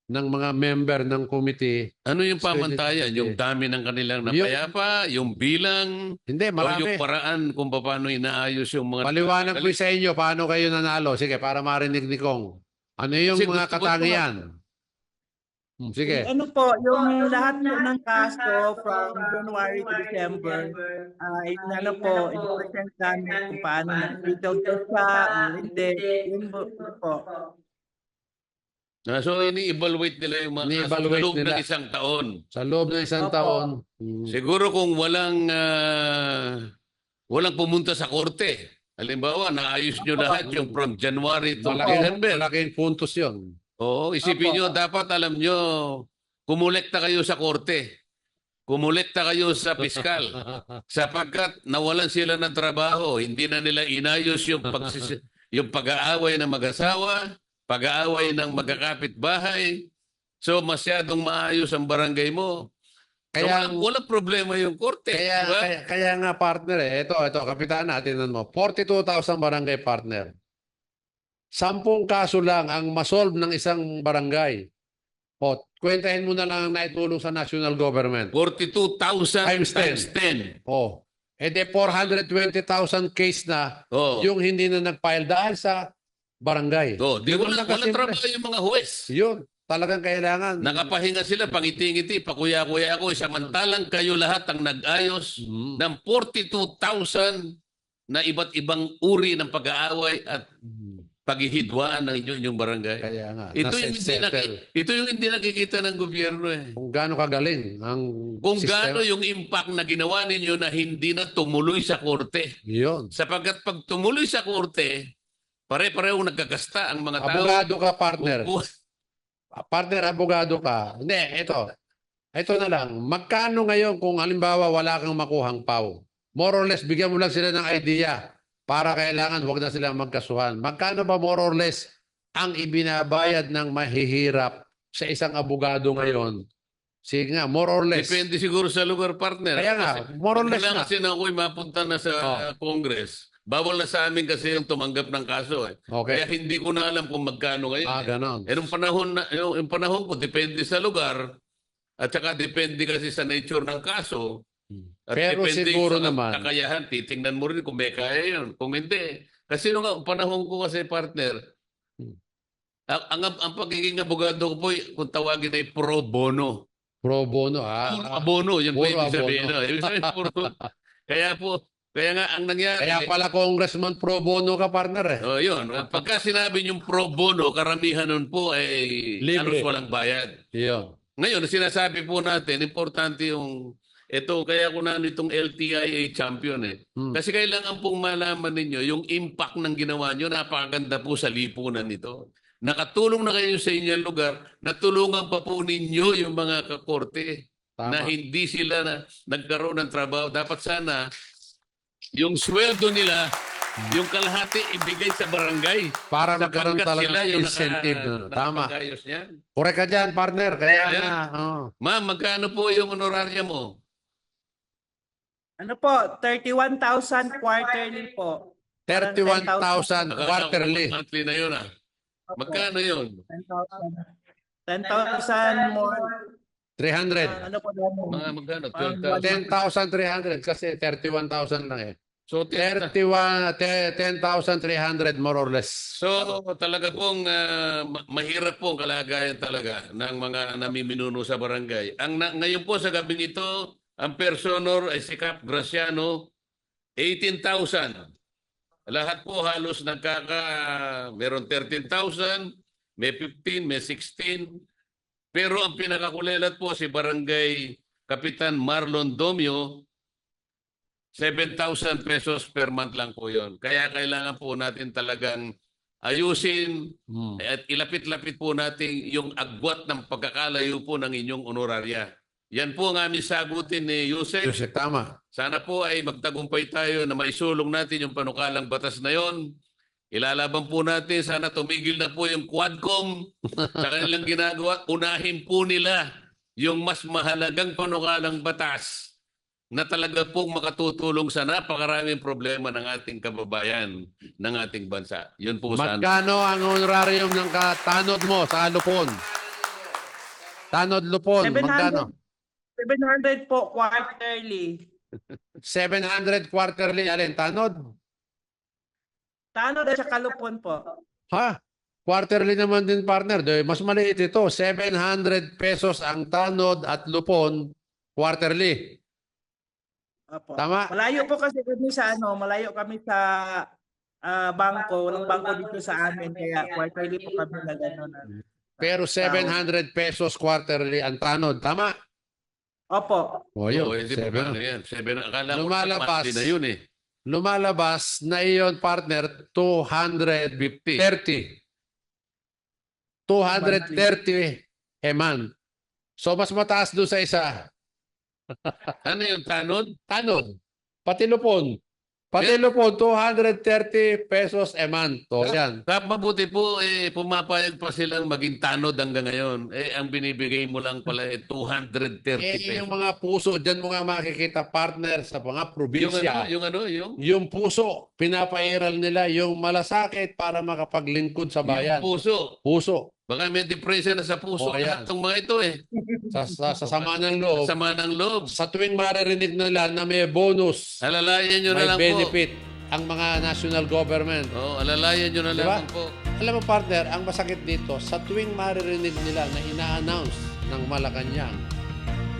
ng mga member ng committee. Ano yung pamantayan? Yung dami ng kanilang napayapa, yung bilang, Hindi, o marami. yung paraan kung paano inaayos yung mga... Paliwanag ko sa inyo paano kayo nanalo. Sige, para marinig ni Kong. Ano yung Sige, mga gusto ko katangian? Sige. Ano po, yung lahat po ng kaso from January to December, i-present namin kung paano na-settle siya, o hindi. Yun po. So, ini-evaluate nila yung mga kaso sa loob ng isang taon. Sa loob ng isang taon. Siguro kung walang pumunta sa korte. Halimbawa, naayos nyo lahat yung from January to December. Malaking puntos yun. Oo, isipin nyo, dapat alam nyo, kumulekta kayo sa korte. Kumulekta kayo sa piskal. Sapagkat nawalan sila ng trabaho, hindi na nila inayos yung pag-aaway ng mag-asawa, pag-aaway ng magkakapit-bahay. So, masyadong maayos ang barangay mo. Kaya walang problema yung korte. Kaya nga partner ito Kapitana, tingnan mo. 42,000 barangay partner. 10 kaso lang ang masolve ng isang barangay. O, kwentahin mo na lang ang naitulong sa national government. 42,000 times 10. O, de 420,000 case na yung hindi na nag-file dahil sa barangay. Walang trabaho yung mga huwes. Yun. Talagang kailangan. Nakapahinga sila, pangiti-ngiti, pakuya-kuya ako. Samantalang kayo lahat ang nag-ayos ng 42,000 na iba't ibang uri ng pag-aaway at paghihidwaan ng inyong barangay. Kaya nga, Ito nasa yung, hindi settle. ito yung hindi nakikita ng gobyerno eh. Kung gaano kagaling ang Kung sistema. gaano yung impact na ginawa ninyo na hindi na tumuloy sa korte. Yun. Sapagkat pag tumuloy sa korte, pare-pareho nagkagasta ang mga tao. Abogado ka, partner. Kung- Partner, abogado ka. Hindi, ito. Ito na lang. Magkano ngayon kung halimbawa wala kang makuhang PAW? More or less, bigyan mo lang sila ng idea para kailangan wag na silang magkasuhan. Magkano ba more or less ang ibinabayad ng mahihirap sa isang abogado ngayon? Sige nga, more or less. Depende siguro sa lugar, partner. Kaya nga, more or less Kailangan na. kasi na ako'y mapunta na sa Congress. Bawal na sa amin kasi yung tumanggap ng kaso eh. Okay. Kaya hindi ko na alam kung magkano ngayon. Ganon. Nung panahon ko, depende sa lugar at saka depende kasi sa nature ng kaso. At Pero depende siguro sa naman, kakayahan, titingnan mo rin kung may kaya yun. Kung hindi. Kasi nung panahon ko kasi, partner, ang pagiging abogado ko po, kung tawagin ay pro bono. pro bono. Puro abono, yan po Puro ibig sabihin. abono. Ibig sabihin, kaya nga ang nangyari. Kaya pala congressman pro bono ka, partner eh. Oh, yun. Pagka sinabi yung pro bono, karamihan nun po ay Libre. halos walang bayad. Yun. Ngayon, sinasabi po natin, importante yung ito, kaya ko na itong LTIA champion eh. Kasi kailangan pong malaman ninyo yung impact ng ginawa nyo, napakaganda po sa lipunan nito. Nakatulong na kayo sa inyong lugar, natulungan pa po ninyo yung mga kakorte na hindi sila nagkaroon ng trabaho. Dapat sana yung sweldo nila, yung kalahati ibigay sa barangay. Para magkaroon Sapagkat talaga sila ng yung incentive. Tama. nakapag-ayos niyan. Correct ka dyan, partner. Kaya nga. Ma'am, magkano po yung honoraria mo? Ano po, 31,000 quarterly po. 31,000 Akala ko quarterly. monthly na yun ah. Magkano yun? 10,000 more. 300. Ano po daw? Mga magkano? 12,000. 10,300 kasi 31,000 lang eh. So, 10,300 more or less. So talaga pong mahirap po ang kalagayan talaga ng mga namiminuno sa barangay. Ngayon po sa gabing ito, ang personor ay si Cap Graciano, 18,000. Lahat po halos meron 13,000, may 15, may 16. Pero ang pinakakulelat po si Barangay Kapitan Marlon Domio, 7,000 pesos per month lang po yon. Kaya kailangan po natin talagang ayusin at ilapit-lapit po natin yung agwat ng pagkakalayo po ng inyong honoraria. Yan po ang aming sagutin ni Yusek. Yusek, tama. Sana po ay magtagumpay tayo na maisulong natin yung panukalang batas na yon. Ilalaban po natin, sana tumigil na po yung Quadcom sa kanilang ginagawa. Unahin po nila yung mas mahalagang panukalang batas na talaga pong makatutulong sa napakaraming problema ng ating kababayan, ng ating bansa. Yun po sana. Magkano ang honorarium ng tanod mo sa Lupon? Tanod Lupon, magkano? 700 po quarterly. 700 quarterly, alin? Tanod? Tanod at saka lupon po. Ha? Quarterly naman din, partner. Mas maliit ito. 700 pesos ang tanod at lupon quarterly. Opo. Tama? Malayo po kasi kami sa malayo kami sa bangko, walang bangko dito sa amin kaya quarterly po kami na gano'n. Pero 700 pesos quarterly ang tanod. Tama? Opo. O yun. Oo, hindi po Seven. paano yan. Akala ko Lumalabas. monthly na yun eh. Lumalabas na iyon, partner, 230. 230 a month. So, mas mataas doon sa isa. Ano yung tanod? Tanod. Pati lupon. Pati lupon, 230 pesos a month. O, yan. Mabuti po, pumapayag pa silang maging tanod hanggang ngayon. Ang binibigay mo lang pala 230 pesos. Yung mga puso, dyan mo nga makikita, partner, sa mga probinsya. Yung puso, pinapairal nila yung malasakit para makapaglingkod sa bayan. Yung puso. Puso. Baka may depression na sa puso. Yan. Itong mga ito eh. Sa sama ng loob. Sama ng loob. Sa tuwing maririnig nila na may bonus, alalayan nyo na may lang benefit ang mga national government. Alalayan nyo na lang po. Alam mo, partner, ang masakit dito, sa tuwing maririnig nila na ina-announce ng Malacanang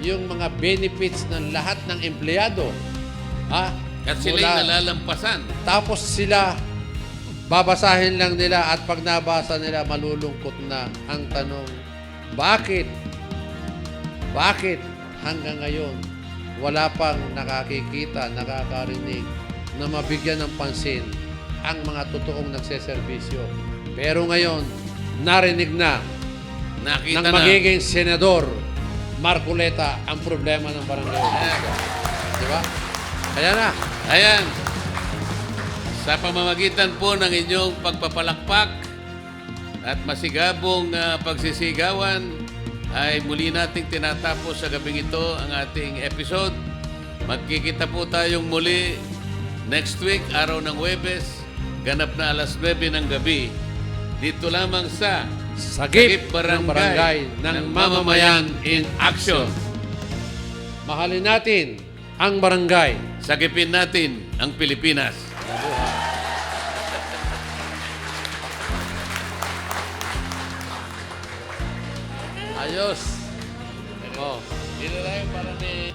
yung mga benefits ng lahat ng empleyado. At sila'y nalalampasan. Tapos sila babasahin lang nila at pag nabasa nila, malulungkot na. Ang tanong, bakit? Bakit hanggang ngayon wala pang nakakikita, nakakarinig na mabigyan ng pansin ang mga totoong nagseserbisyo? Pero ngayon, narinig na Nakita ng na. magiging senador Marcoleta ang problema ng barangay. Di ba? Kaya na. Ayan. Sa pamamagitan po ng inyong pagpapalakpak at masigabong pagsisigawan, ay muli nating tinatapos sa gabing ito ang ating episode. Magkikita po tayong muli next week, araw ng Huwebes, ganap na alas 9 ng gabi. Dito lamang sa Sagip Barangay, ng barangay ng mamamayan in action. Mahalin natin ang barangay. Sagipin natin ang Pilipinas. Ayos. Oh, dito tayo para ni